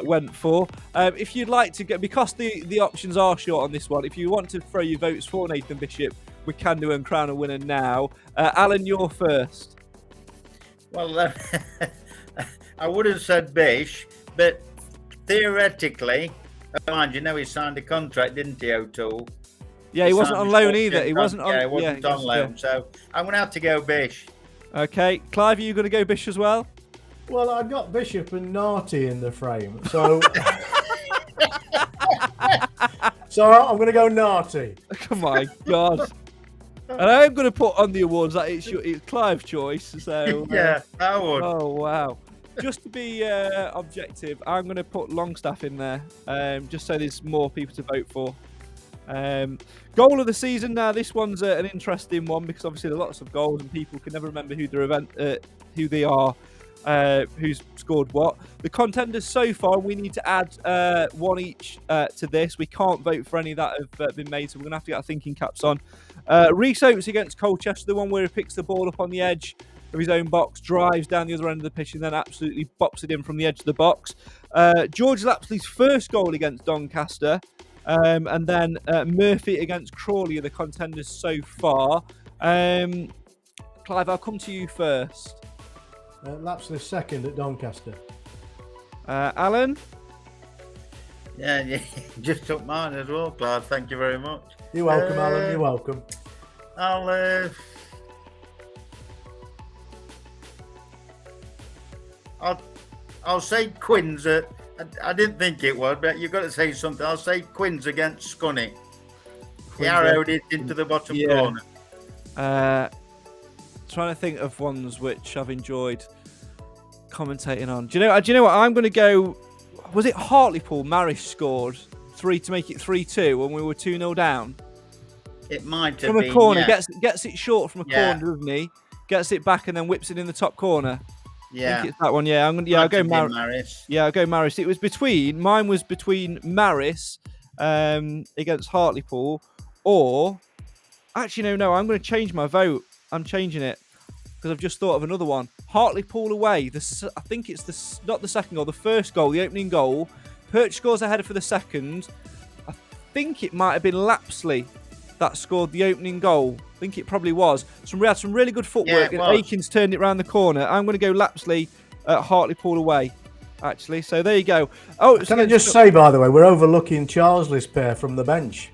went for. If you'd like to get, because the options are short on this one, if you want to throw your votes for Nathan Bishop, we can do and crown a winner now. Alan, you're first. Well, I would have said Bish, but theoretically, mind you know he signed a contract, didn't he, O'Toole? Yeah, he wasn't on loan either. He wasn't on. Yeah, he wasn't on loan. Yeah. So I'm going to have to go Bish. Okay, Clive, are you going to go Bish as well? Well, I've got Bishop and Narty in the frame, so I'm going to go Narty. Oh my God. And I'm going to put on the awards that it's Clive's choice. So Yeah, I would. Oh wow. Just to be objective, I'm going to put Longstaff in there, just so there's more people to vote for. Goal of the season. Now this one's an interesting one because obviously there are lots of goals and people can never remember who they are, who's scored what. The contenders so far, we need to add one each to this. We can't vote for any that have been made, so we're going to have to get our thinking caps on. Rhys Oates against Colchester, the one where he picks the ball up on the edge of his own box, drives down the other end of the pitch and then absolutely bops it in from the edge of the box. George Lapsley's first goal against Doncaster, and then Murphy against Crawley are the contenders so far. Clive, I'll come to you first. Lapsley's second at Doncaster. Alan? Yeah, you just took mine as well, Clive. Thank you very much. You're welcome, Alan. You're welcome. I'll say Quinn's. I didn't think it was, but you've got to say something. I'll say Quinn's against Scunny. He arrowed it into the bottom corner. Trying to think of ones which I've enjoyed commentating on. Do you know what? I'm going to go. Was it Hartlepool? Marish scored 3 to make it 3-2 when we were 2-0 down. It might have from been, a corner. yeah. Gets it short from a corner, doesn't he? Gets it back and then whips it in the top corner. Yeah, I think it's that one. Yeah, I'll go Maris. Yeah, I'll go Maris. Mine was between Maris against Hartlepool, or actually no. I'm going to change my vote. I'm changing it because I've just thought of another one. Hartlepool away. I think it's not the second goal, the first goal, the opening goal. Perch scores a header for the second. I think it might have been Lapsley that scored the opening goal. I think it probably was. We had some really good footwork, and Aikens turned it round the corner. I'm going to go Lapsley at Hartlepool away, actually. So there you go. Oh, can I just say, by the way, we're overlooking Charlesley's pair from the bench.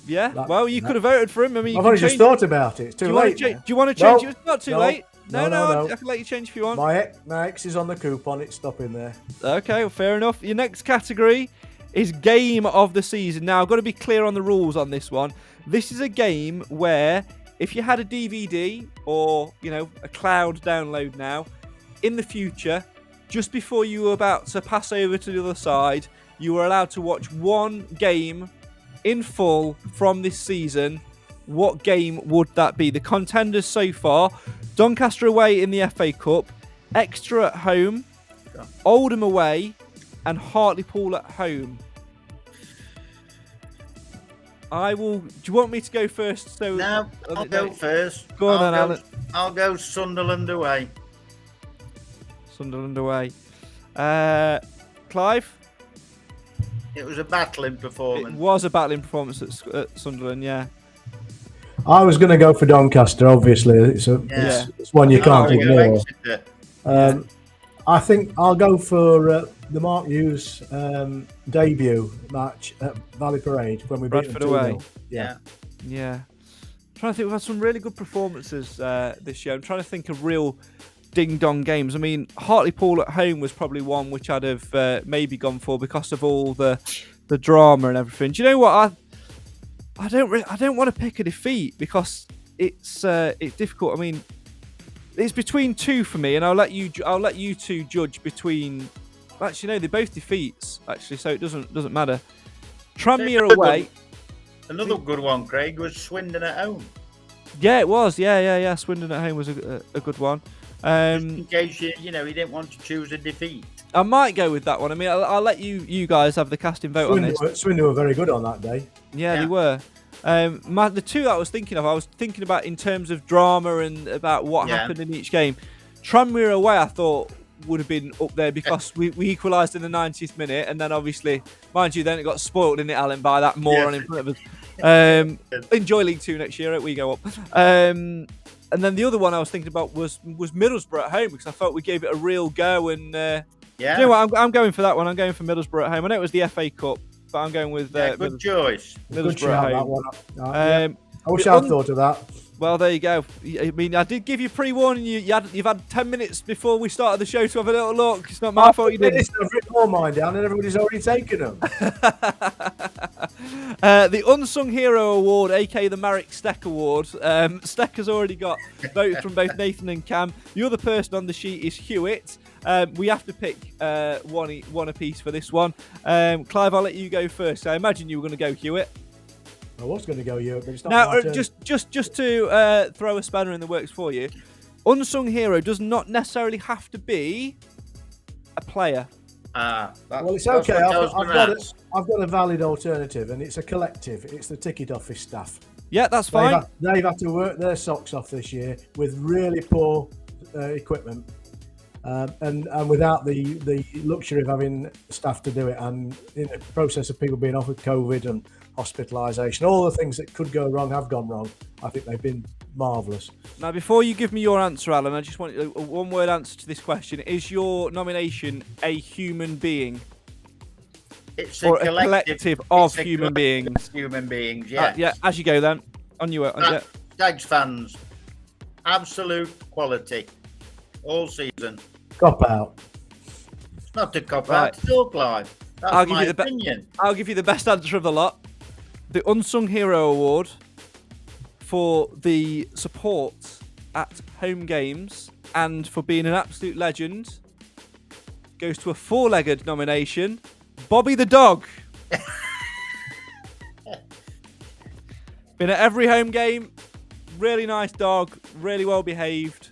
Yeah, well, you could have voted for him. I mean, I've only just thought about it. It's too late. Do you want to change it? It's not too late. No. I can let you change if you want. My X is on the coupon. It's stopping there. Okay, well, fair enough. Your next category is game of the season. Now, I've got to be clear on the rules on this one. This is a game where if you had a DVD or, a cloud download now, in the future, just before you were about to pass over to the other side, you were allowed to watch one game in full from this season. What game would that be? The contenders so far: Doncaster away in the FA Cup, Exeter at home, Oldham away, and Hartlepool at home. Do you want me to go first? No, I'll go first. Go on then, Alan. I'll go Sunderland away. Sunderland away. Clive? It was a battling performance. It was a battling performance at Sunderland, yeah. I was going to go for Doncaster, obviously. It's one you can't ignore. I think I'll go for the Mark Hughes debut match at Valley Parade when we beat them Bradford away. 2-0. Yeah. Yeah. Trying to think, we've had some really good performances this year. I'm trying to think of real ding-dong games. I mean, Hartlepool at home was probably one which I'd have maybe gone for because of all the drama and everything. Do you know what? I don't want to pick a defeat because it's difficult. I mean, it's between two for me, and I'll let you two judge between. Actually, no, they're both defeats. Actually, so it doesn't matter. Tranmere away. Another good one, Craig, was Swindon at home. Yeah, it was. Yeah. Swindon at home was a good one. Just in case you didn't want to choose a defeat. I might go with that one. I mean, I'll let you guys have the casting vote on this. Swindon were very good on that day. Yeah, they were. The two that I was thinking about in terms of drama and about what happened in each game. Tranmere away, I thought would have been up there because we equalised in the 90th minute, and then obviously, mind you, then it got spoiled, didn't it, Alan, by that moron in front of us. Enjoy League Two next year, we go up. And then the other one I was thinking about was Middlesbrough at home because I felt we gave it a real go. And you know what, I'm going for that one. I'm going for Middlesbrough at home. I know it was the FA Cup, but I'm going with good choice. Middlesbrough at home. I wish I'd thought of that. Well, there you go. I mean, I did give you pre-warning. You've had 10 minutes before we started the show to have a little look. It's not my fault you didn't. I've written all mine down and everybody's already taken them. The Unsung Hero Award, aka the Marek Steck Award. Steck has already got votes from both Nathan and Cam. The other person on the sheet is Hewitt. We have to pick one apiece for this one. Clive, I'll let you go first. I imagine you were going to go Hewitt. I was going to go Hewitt, but it's not. Now, just to throw a spanner in the works for you, Unsung Hero does not necessarily have to be a player. Well, it's okay. I've got a valid alternative, and it's a collective. It's the ticket office staff. Yeah, that's fine. They've had to work their socks off this year with really poor equipment, and without the luxury of having staff to do it, and in the process of people being off with COVID and hospitalisation, all the things that could go wrong have gone wrong. I think they've been marvellous. Now, before you give me your answer, Alan, I just want a one-word answer to this question. Is your nomination a human being? It's a collective of human beings. Human beings, yes. Yeah, as you go then. On you. Stags fans, absolute quality, all season. Cop out. It's not a cop out, it's all Clive. That's my opinion. I'll give you the best answer of the lot. The Unsung Hero Award for the support at home games and for being an absolute legend goes to a four-legged nomination, Bobby the Dog. Been at every home game, really nice dog, really well behaved.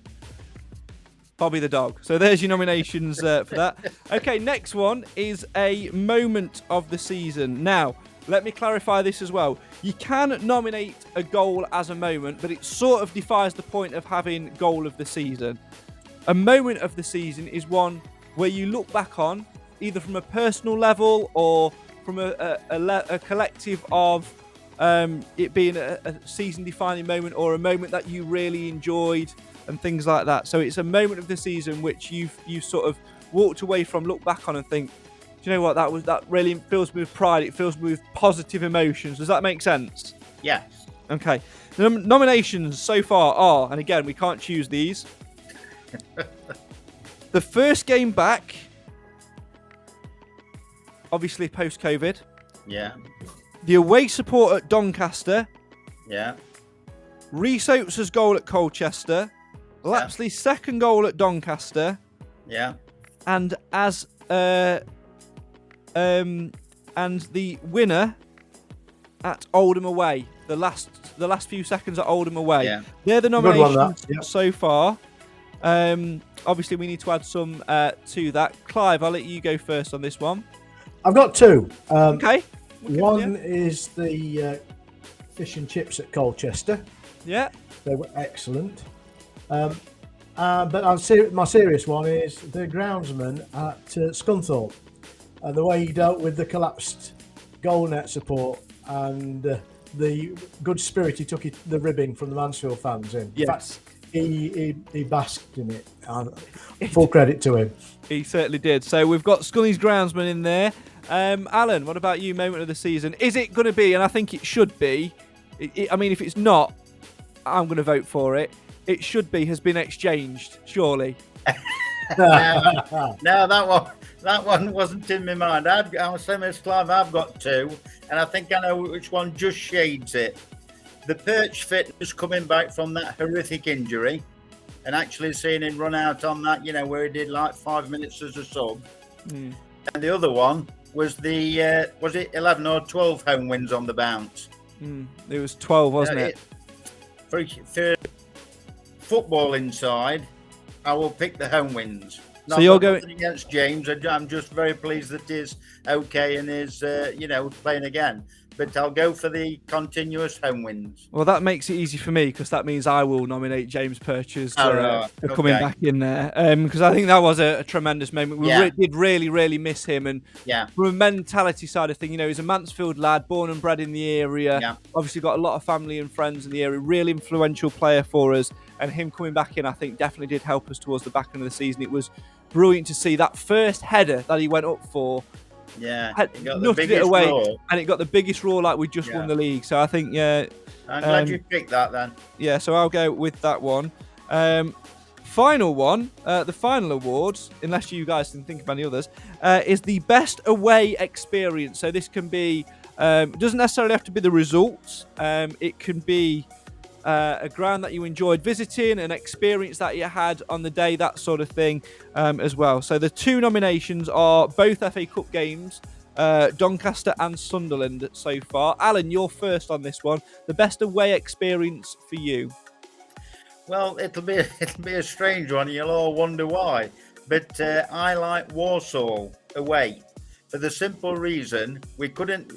Bobby the Dog. So there's your nominations for that. Okay, next one is a moment of the season. Now, let me clarify this as well. You can nominate a goal as a moment, but it sort of defies the point of having goal of the season. A moment of the season is one where you look back on, either from a personal level or from a collective of it being a season-defining moment or a moment that you really enjoyed and things like that. So it's a moment of the season which you sort of walked away from, look back on and think, do you know what, that really fills me with pride, it fills me with positive emotions. Does that make sense? Yes. Okay. The nominations so far are, and again, we can't choose these. The first game back, obviously post-COVID. Yeah. The away support at Doncaster. Yeah. Rhys Oates' goal at Colchester. Lapsley's second goal at Doncaster. Yeah. And and the winner at Oldham away. The last few seconds at Oldham away. Yeah. They're the nominations so far. Obviously, we need to add some to that. Clive, I'll let you go first on this one. I've got two. Okay. One is the fish and chips at Colchester. Yeah. They were excellent. But my serious one is the groundsman at Scunthorpe and the way he dealt with the collapsed goal net support and the good spirit he took the ribbing from the Mansfield fans in. Yes. In fact, he basked in it. Full credit to him. He certainly did. So we've got Scully's groundsman in there. Alan, what about you? Moment of the season? Is it going to be? And I think it should be. I mean, if it's not, I'm going to vote for it. It should be. Has been exchanged, surely. No, that one wasn't in my mind. I'm same as Clive. I've got two, and I think I know which one just shades it. The Perch Fitness coming back from that horrific injury, and actually seeing him run out on that, where he did like 5 minutes as a sub. And the other one was the was it 11 or 12 home wins on the bounce? It was 12, wasn't it? For football inside, I will pick the home wins. So you're going against James. I'm just very pleased that he's okay and is playing again. But I'll go for the continuous home wins. Well, that makes it easy for me because that means I will nominate James Purchase for coming back in there. Because I think that was a tremendous moment. We did really, really miss him. And from a mentality side of thing, he's a Mansfield lad, born and bred in the area. Yeah. Obviously got a lot of family and friends in the area. Really influential player for us. And him coming back in, I think, definitely did help us towards the back end of the season. It was brilliant to see that first header that he went up for. Yeah, nutted it away, and it got the biggest roar like we just won the league. So I think, I'm glad you picked that then. Yeah, so I'll go with that one. Final one, the final awards, unless you guys can think of any others, is the best away experience. So this can be, it doesn't necessarily have to be the results. It can be a ground that you enjoyed visiting, an experience that you had on the day, that sort of thing as well. So the two nominations are both FA Cup games, Doncaster and Sunderland so far. Alan, you're first on this one. The best away experience for you? Well, it'll be a strange one. You'll all wonder why. But I like Warsaw away for the simple reason we couldn't.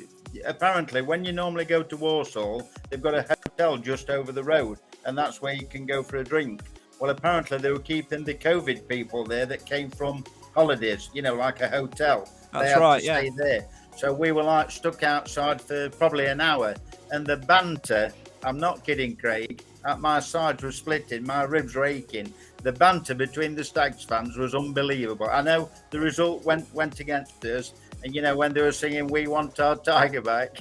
Apparently, when you normally go to Warsaw, they've got a hotel just over the road, and that's where you can go for a drink. Well, apparently they were keeping the COVID people there that came from holidays, like a hotel. That's right, yeah. Stay there. So we were like stuck outside for probably an hour, and the banter, I'm not kidding, Craig, my sides were splitting, my ribs were aching. The banter between the Stags fans was unbelievable. I know the result went against us, and when they were singing "We Want Our Tiger Back"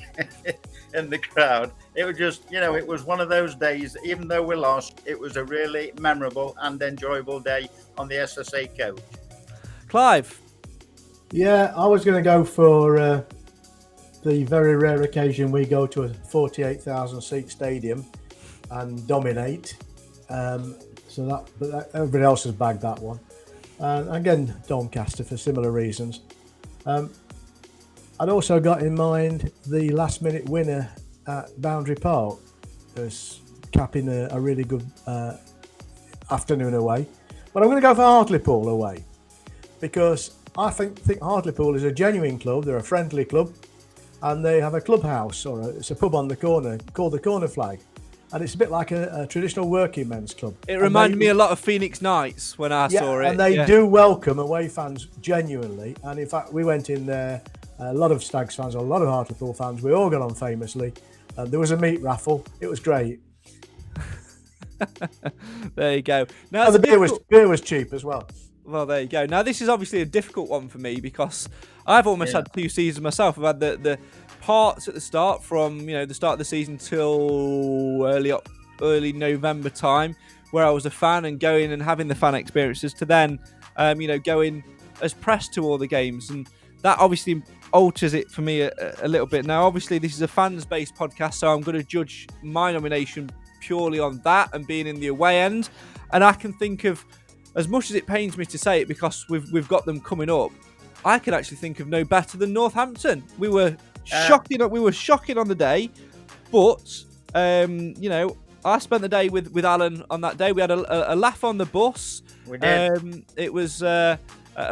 in the crowd, it was just, it was one of those days. Even though we lost, it was a really memorable and enjoyable day on the SSA coach. Clive? Yeah, I was going to go for the very rare occasion we go to a 48,000 seat stadium and dominate. But everybody else has bagged that one. Again, Doncaster for similar reasons. I'd also got in mind the last-minute winner at Boundary Park as capping a really good afternoon away. But I'm going to go for Hartlepool away because I think Hartlepool is a genuine club. They're a friendly club, and they have a clubhouse it's a pub on the corner called the Corner Flag. And it's a bit like a traditional working men's club. It reminded me a lot of Phoenix Knights when I saw it. And they do welcome away fans genuinely. And in fact, we went in there, a lot of Stags fans, a lot of Hartlepool fans. We all got on famously. There was a meat raffle. It was great. There you go. Now and the beer was cheap as well. Well, there you go. Now, this is obviously a difficult one for me because I've almost had two seasons myself. I've had the parts at the start from the start of the season till early November time where I was a fan and going and having the fan experiences to then going as press to all the games, and that obviously alters it for me a little bit. Now obviously this is a fans based podcast, so I'm going to judge my nomination purely on that and being in the away end, and I can think of, as much as it pains me to say it because we've got them coming up, I could actually think of no better than Northampton. We were shocking on the day, but I spent the day with Alan on that day. We had a laugh on the bus. We did. It was a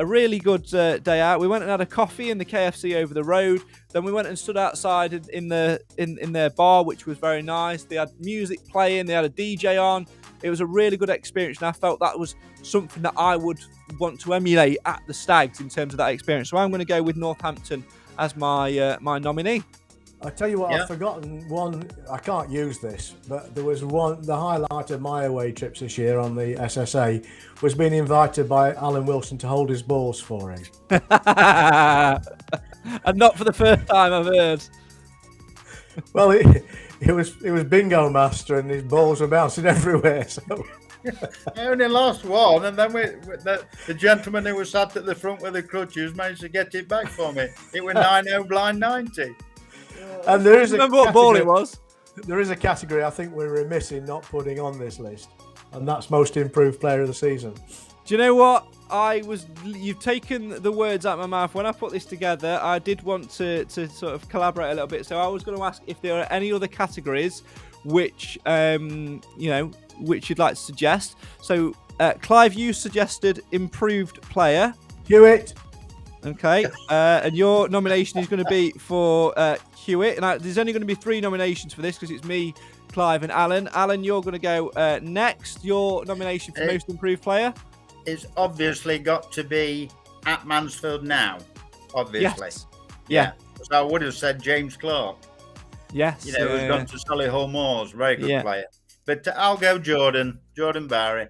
really good day out. We went and had a coffee in the KFC over the road. Then we went and stood outside in their bar, which was very nice. They had music playing. They had a DJ on. It was a really good experience, and I felt that was something that I would want to emulate at the Stags in terms of that experience. So I'm going to go with Northampton as my nominee. I tell you what, Yeah. I've forgotten one. I can't use this, but there was one. The highlight of my away trips this year on the SSA was being invited by Alan Wilson to hold his balls for him. And not for the first time, I've heard. Well, it was bingo master, and his balls were bouncing everywhere. So I only lost one, and then the gentleman who was sat at the front with the crutches managed to get it back for me. It was 9-0 blind 90. and there is a Remember what ball it category- was? There is a category I think we're remiss in not putting on this list, and that's most improved player of the season. Do you know what? You've taken the words out of my mouth. When I put this together, I did want to sort of collaborate a little bit. So I was going to ask if there are any other categories which, which you'd like to suggest. So, Clive, you suggested improved player. Hewitt. Okay. And your nomination is going to be for Hewitt. And there's only going to be 3 nominations for this because it's me, Clive, and Alan. Alan, you're going to go next. Your nomination for most improved player? It's obviously got to be at Mansfield now, obviously. Yes. Yeah. So I would have said James Clark. Yes. Who's gone to Solihull Moors, very good player. But I'll go Jordan Barry.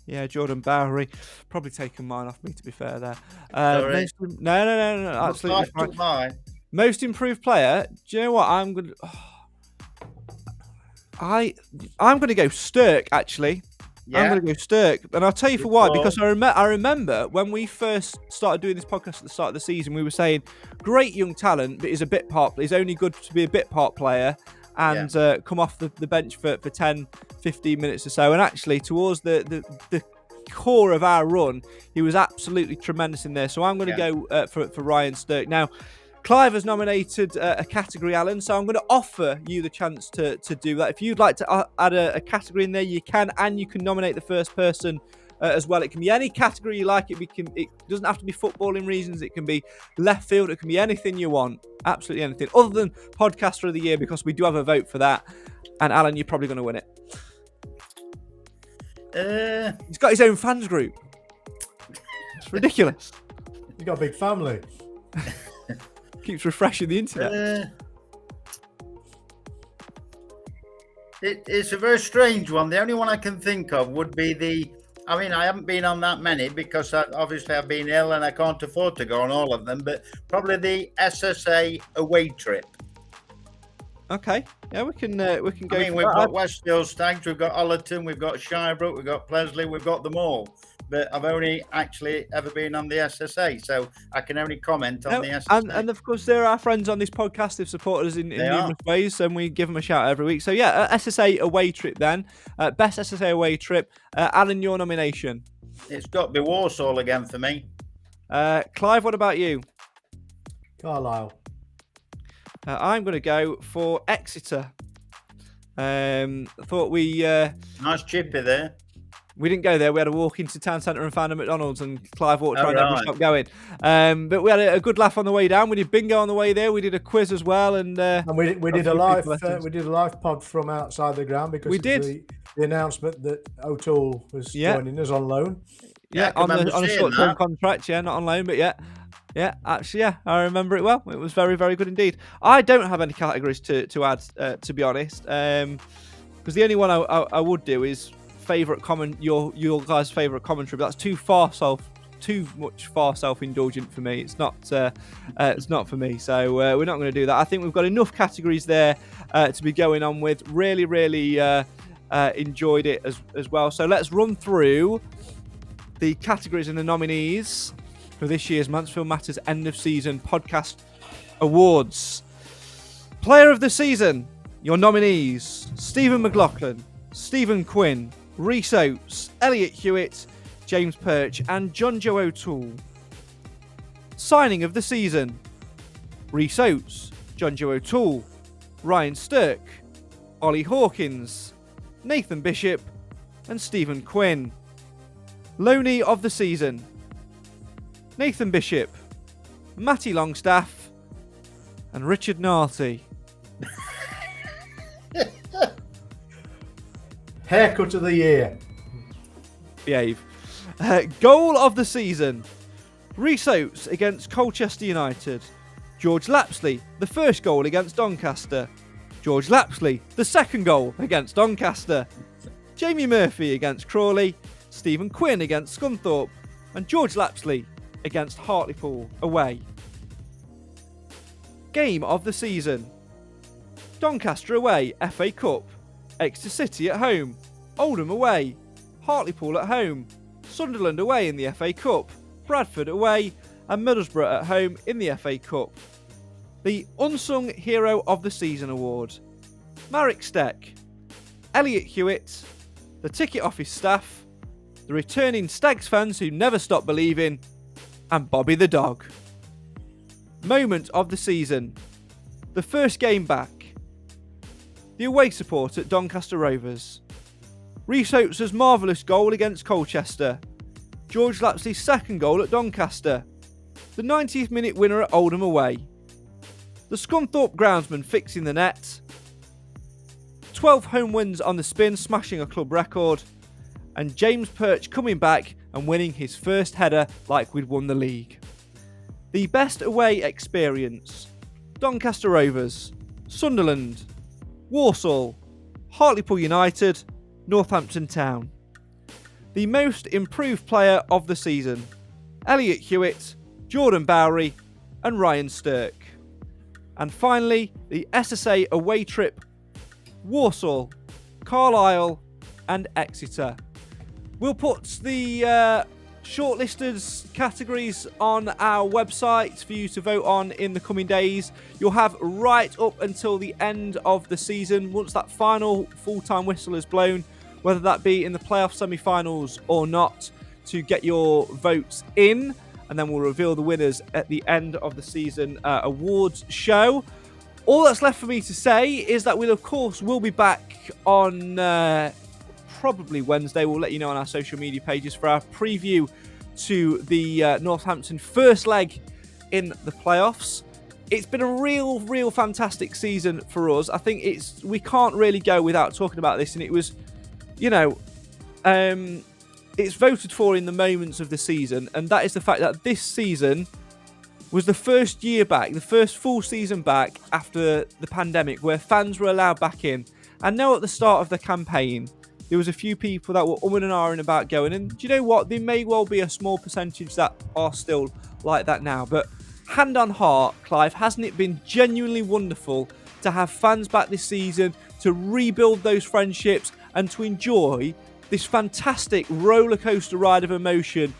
Yeah, Jordan Bowery. Probably taken mine off me, to be fair there. Sorry. No. Absolutely Clark took mine. Most improved player. Do you know what? I'm going to go Stirk, actually. Yeah. I'm going to go Stirk. And I'll tell you for why. Because I remember when we first started doing this podcast at the start of the season, we were saying, great young talent, but he's a bit part. He's only good to be a bit part player and come off the bench for 10, 15 minutes or so. And actually, towards the core of our run, he was absolutely tremendous in there. So I'm going to go for Ryan Stirk. Now, Clive has nominated a category, Alan, so I'm going to offer you the chance to do that. If you'd like to add a category in there, you can, and you can nominate the first person as well. It can be any category you like. It doesn't have to be footballing reasons. It can be left field. It can be anything you want. Absolutely anything. Other than Podcaster of the Year, because we do have a vote for that. And Alan, you're probably going to win it. He's got his own fans group. It's ridiculous. He's got a big family. Keeps refreshing the internet. It's a very strange one. The only one I can think of would be I haven't been on that many because obviously I've been ill and I can't afford to go on all of them, but probably the SSA away trip. Okay. Yeah, we can go. We've got Westfield Stags, we've got Ollerton, we've got Shirebrook, we've got Plesley, we've got them all. But I've only actually ever been on the SSA, so I can only comment on the SSA. And of course, they're our friends on this podcast. They've supported us in numerous ways, and we give them a shout out every week. So yeah, SSA away trip then. Best SSA away trip. Alan, your nomination? It's got to be Walsall again for me. Clive, what about you? Carlisle. I'm going to go for Exeter. I thought Nice chippy there. We didn't go there. We had to walk into town centre and found a McDonald's, and Clive walked around every shop going. But we had a good laugh on the way down. We did bingo on the way there. We did a quiz as well, and we did a live pod from outside the ground because we did the announcement that O'Toole was joining us on loan. Yeah, on a short-term contract. Yeah, not on loan, but yeah, actually, I remember it well. It was very, very good indeed. I don't have any categories to add, to be honest, because the only one I would do is your guys' favourite commentary, but that's too much far self-indulgent for me. It's not for me, so we're not going to do that. I think we've got enough categories there to be going on with. Really enjoyed it as well. So let's run through the categories and the nominees for this year's Mansfield Matters End of Season Podcast Awards. Player of the Season, your nominees: Stephen McLaughlin, Stephen Quinn, Rhys Oates, Elliot Hewitt, James Perch, and John Joe O'Toole. Signing of the Season: Rhys Oates, John Joe O'Toole, Ryan Stirk, Ollie Hawkins, Nathan Bishop, and Stephen Quinn. Loanee of the Season: Nathan Bishop, Matty Longstaff, and Richard Narty. Haircut of the year: Behave. Goal of the Season: Rhys Oates against Colchester United, George Lapsley, the first goal against Doncaster. George Lapsley, the second goal against Doncaster. Jamie Murphy against Crawley. Stephen Quinn against Scunthorpe. And George Lapsley against Hartlepool away. Game of the season. Doncaster away, FA Cup. Exeter City at home. Oldham away. Hartlepool at home. Sunderland away in the FA Cup. Bradford away. And Middlesbrough at home in the FA Cup. The Unsung Hero of the Season award. Marek Steck. Elliot Hewitt. The ticket office staff. The returning Stags fans who never stop believing. And Bobby the dog. Moment of the season. The first game back. The away support at Doncaster Rovers. Rhys Oates' marvellous goal against Colchester. George Lapsley's second goal at Doncaster. The 90th minute winner at Oldham away. The Scunthorpe groundsman fixing the net. 12 home wins on the spin, smashing a club record. And James Perch coming back and winning his first header like we'd won the league. The best away experience. Doncaster Rovers. Sunderland. Walsall. Hartlepool United. Northampton Town. The most improved player of the season. Elliot Hewitt. Jordan Bowery. And Ryan Stirk. And finally, the SSA away trip. Walsall. Carlisle. And Exeter. We'll put the shortlisted categories on our website for you to vote on in the coming days. You'll have right up until the end of the season, once that final full-time whistle is blown, whether that be in the playoff semi-finals or not, to get your votes in. And then we'll reveal the winners at the end of the season awards show. All that's left for me to say is that we'll, of course, will be back on probably Wednesday. We'll let you know on our social media pages for our preview to the Northampton first leg in the playoffs. It's been a real fantastic season for us. I think we can't really go without talking about this, and it was, it's voted for in the moments of the season, and that is the fact that this season was the first year back, the first full season back after the pandemic, where fans were allowed back in. And now at the start of the campaign, there was a few people that were umming and ahhing about going, and do you know what? There may well be a small percentage that are still like that now. But hand on heart, Clive, hasn't it been genuinely wonderful to have fans back this season, to rebuild those friendships, and to enjoy this fantastic roller coaster ride of emotion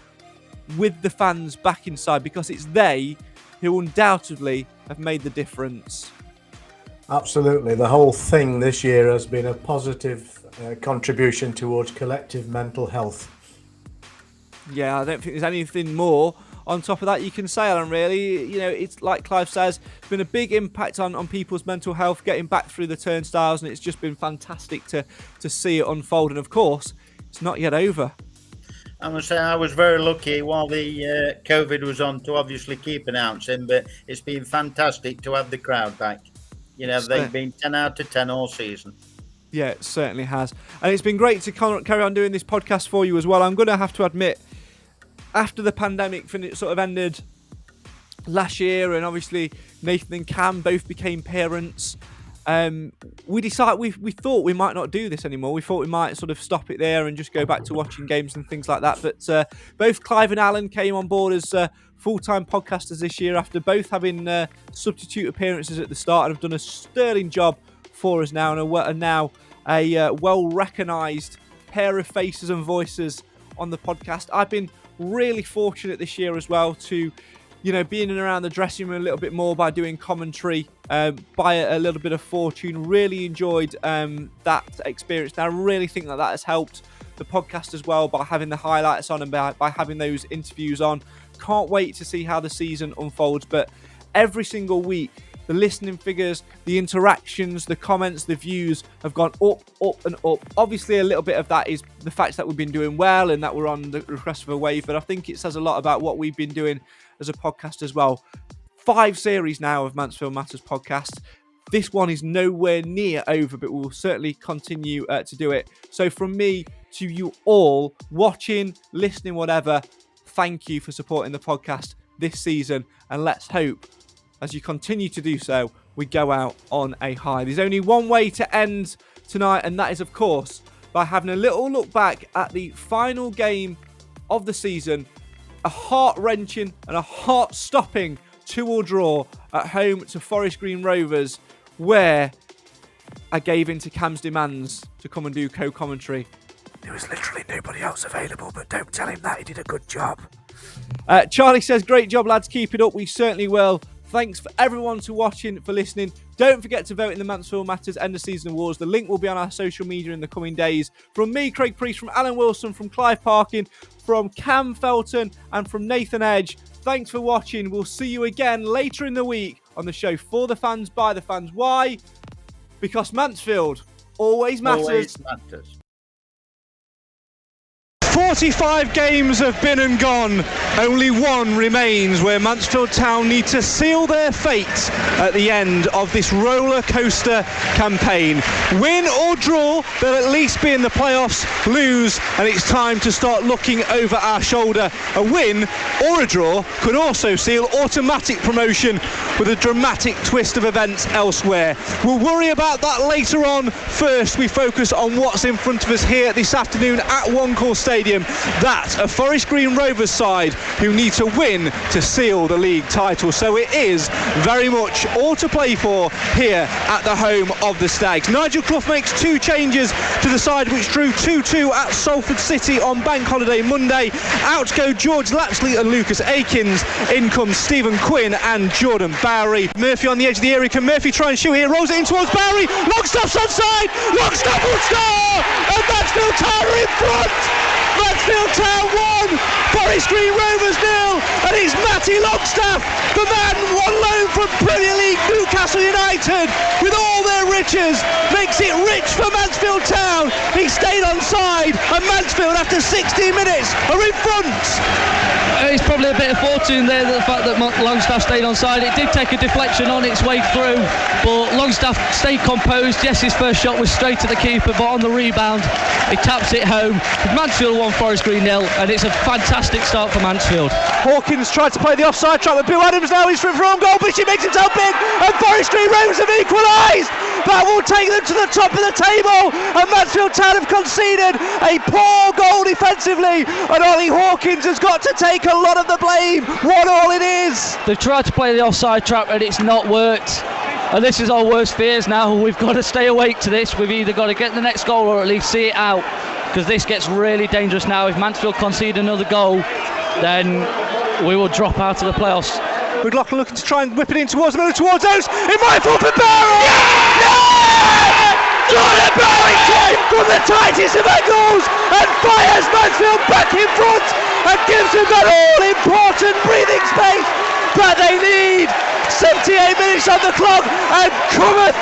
with the fans back inside, because it's they who undoubtedly have made the difference. Absolutely. The whole thing this year has been a positive contribution towards collective mental health. Yeah, I don't think there's anything more on top of that you can say, Alan, really. It's like Clive says, it's been a big impact on people's mental health, getting back through the turnstiles, and it's just been fantastic to see it unfold. And of course, it's not yet over. I must say I was very lucky while the COVID was on to obviously keep announcing, but it's been fantastic to have the crowd back. They've been 10 out of 10 all season. Yeah, it certainly has. And it's been great to carry on doing this podcast for you as well. I'm going to have to admit, after the pandemic sort of ended last year, and obviously Nathan and Cam both became parents, we decided we thought we might not do this anymore. We thought we might sort of stop it there and just go back to watching games and things like that. But both Clive and Alan came on board as full-time podcasters this year after both having substitute appearances at the start, and have done a sterling job for us now, and are now a well-recognised pair of faces and voices on the podcast. I've been really fortunate this year as well to being in and around the dressing room a little bit more by doing commentary, by a little bit of fortune. Really enjoyed that experience. And I really think that has helped the podcast as well, by having the highlights on and by having those interviews on. Can't wait to see how the season unfolds. But every single week, the listening figures, the interactions, the comments, the views have gone up and up. Obviously, a little bit of that is the fact that we've been doing well and that we're on the request for a wave. But I think it says a lot about what we've been doing as a podcast as well. 5 series now of Mansfield Matters podcast. This one is nowhere near over, but we'll certainly continue to do it. So from me to you all, watching, listening, whatever, thank you for supporting the podcast this season. And let's hope as you continue to do so, we go out on a high. There's only one way to end tonight, and that is, of course, by having a little look back at the final game of the season. A heart-wrenching and a heart-stopping 2-2 draw at home to Forest Green Rovers, where I gave in to Cam's demands to come and do co-commentary. There was literally nobody else available, but don't tell him that, he did a good job. Charlie says, great job, lads, keep it up. We certainly will. Thanks for everyone for watching, for listening. Don't forget to vote in the Mansfield Matters End of Season Awards. The link will be on our social media in the coming days. From me, Craig Priest, from Alan Wilson, from Clive Parkin, from Cam Felton, and from Nathan Edge. Thanks for watching. We'll see you again later in the week on the show For the Fans, By the Fans. Why? Because Mansfield always matters. Always matters. 45 games have been and gone. Only one remains, where Mansfield Town need to seal their fate at the end of this roller coaster campaign. Win or draw, they'll at least be in the playoffs. Lose, and it's time to start looking over our shoulder. A win or a draw could also seal automatic promotion, with a dramatic twist of events elsewhere. We'll worry about that later on. First, we focus on what's in front of us here this afternoon at One Call Stadium. That's a Forest Green Rovers side who need to win to seal the league title. So it is very much all to play for here at the home of the Stags. Nigel Clough makes 2 changes to the side, which drew 2-2 at Salford City on Bank Holiday Monday. Out go George Lapsley and Lucas Akins. In comes Stephen Quinn and Jordan Bowery. Murphy on the edge of the area. Can Murphy try and shoot here? Rolls it in towards Bowery. Longstaff's onside. Longstaff will score! And Mansfield Town are in front! Mansfield Town 1, Forest Green Rovers 0, and it's Matty Longstaff, the man on loan from Premier League Newcastle United, with all their riches, makes it rich for Mansfield Town. He stayed onside, and Mansfield, after 60 minutes, are in front. It's probably a bit of fortune there, the fact that Longstaff stayed onside. It did take a deflection on its way through, but Longstaff stayed composed. Yes, his first shot was straight to the keeper, but on the rebound, he taps it home. Mansfield 1, Forest Green 0, and it's a fantastic start for Mansfield. Hawkins tried to play the offside trap, but Bill Adams now is for home goal. Bishop makes himself big, and Forest Green Rovers have equalised. That will take them to the top of the table, and Mansfield Town have conceded a poor goal defensively, and Ollie Hawkins has got to take a lot of the blame. 1-1 it is. They've tried to play the offside trap, and it's not worked. And this is our worst fears now. We've got to stay awake to this. We've either got to get the next goal or at least see it out, because this gets really dangerous now. If Mansfield concede another goal, then we will drop out of the playoffs. McLaughlin looking to try and whip it in towards the middle, towards Oates. It might fall for Barry! Yeah! Jordan Barry came from the tightest of angles and fires Mansfield back in front and gives them that all-important breathing space that they need. 78 minutes on the clock, and cometh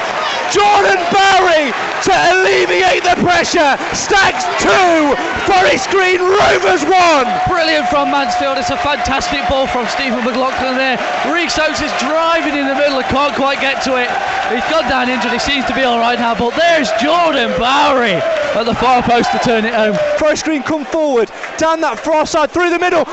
Jordan Bowery to alleviate the pressure. Stags 2, Forest Green Rovers 1. Brilliant from Mansfield. It's a fantastic ball from Stephen McLaughlin there. Reece Oates is driving in the middle and can't quite get to it. He's gone down injured. He seems to be all right now, but there's Jordan Bowery at the far post to turn it home. Forest Green come forward, down that far side, through the middle.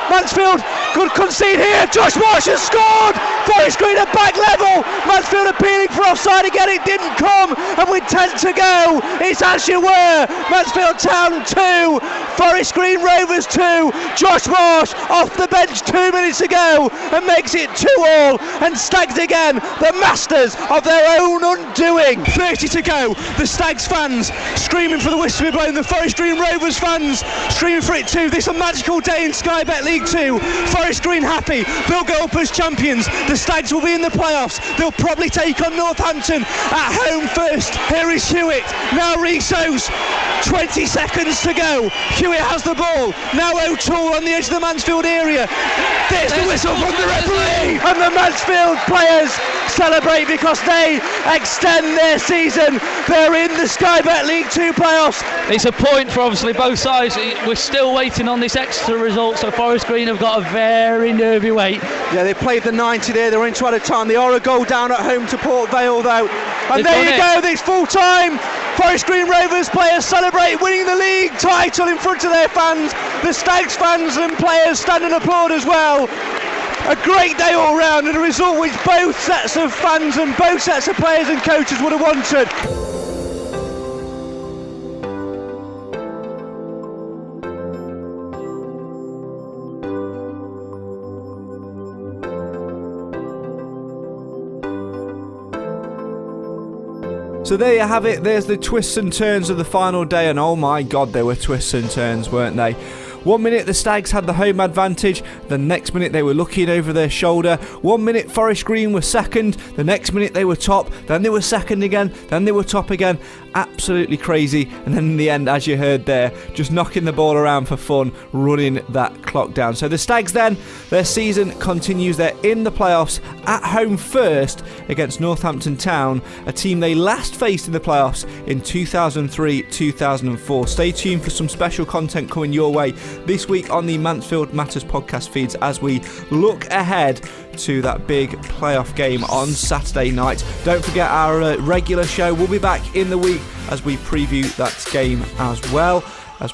Mansfield could concede here. Josh Marsh has scored. Forest Green at back level. Mansfield appealing for offside again. It didn't come, and with 10 to go, it's as you were. Mansfield Town 2, Forest Green Rovers 2. Josh Marsh off the bench 2 minutes ago and makes it 2-2. And Stags again, the masters of their own undoing. 30 to go. The Stags fans screaming for the whistle to be blown. The Forest Green Rovers fans screaming for it too. This is a magical day in Sky Bet League 2. Forest Green happy. They'll go up as champions. The Stags will be in the playoffs. They'll probably take on Northampton at home first. Here is Hewitt. Now Reece Oates. 20 seconds to go. Hewitt has the ball. Now O'Toole on the edge of the Mansfield area. There's the whistle from the referee. And the Mansfield players celebrate because they extend their season. They're in the Sky Bet League 2 playoffs. It's a point for obviously both sides. We're still waiting on this extra result, so Forest Green have got a very nervy wait. Yeah, they played the 90 there. They're into added time. They are a goal down at home to Port Vale though. And there you go, this full time. Forest Green Rovers players celebrate winning the league title in front of their fans. The Stags fans and players stand and applaud as well. A great day all round, and a result which both sets of fans and both sets of players and coaches would have wanted. So there you have it. There's the twists and turns of the final day, and oh my God, they were twists and turns, weren't they? 1 minute the Stags had the home advantage, the next minute they were looking over their shoulder. 1 minute Forest Green were second, the next minute they were top, then they were second again, then they were top again. Absolutely crazy. And then in the end, as you heard there, just knocking the ball around for fun, running that clock down. So the Stags then, their season continues. They're in the playoffs at home first against Northampton Town, a team they last faced in the playoffs in 2003-2004. Stay tuned for some special content coming your way this week on the Mansfield Matters podcast feeds as we look ahead to that big playoff game on Saturday night. Don't forget our regular show. We'll be back in the week as we preview that game as well as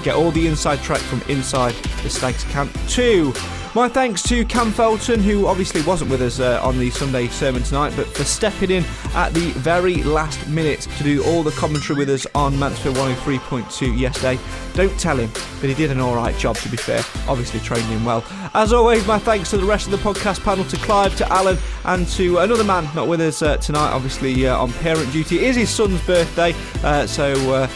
get all the inside track from inside the Stags camp too. My thanks to Cam Felton, who obviously wasn't with us on the Sunday sermon tonight, but for stepping in at the very last minute to do all the commentary with us on Mansfield 103.2 yesterday. Don't tell him, but he did an alright job, to be fair. Obviously trained him well. As always, my thanks to the rest of the podcast panel, to Clive, to Alan, and to another man not with us tonight, obviously on parent duty. It is his son's birthday, so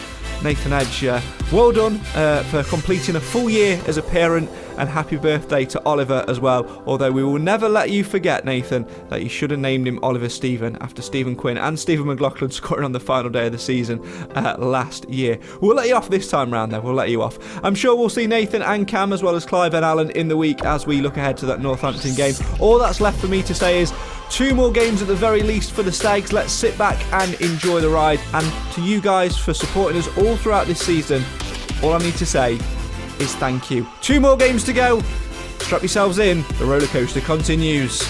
Nathan Edge, well done for completing a full year as a parent, and happy birthday to Oliver as well, although we will never let you forget, Nathan, that you should have named him Oliver Stephen after Stephen Quinn and Stephen McLaughlin scoring on the final day of the season last year. We'll let you off this time round though, we'll let you off. I'm sure we'll see Nathan and Cam as well as Clive and Alan in the week as we look ahead to that Northampton game. All that's left for me to say is 2 more games at the very least for the Stags. Let's sit back and enjoy the ride. And to you guys for supporting us all throughout this season, all I need to say is thank you. 2 more games to go. Strap yourselves in. The roller coaster continues.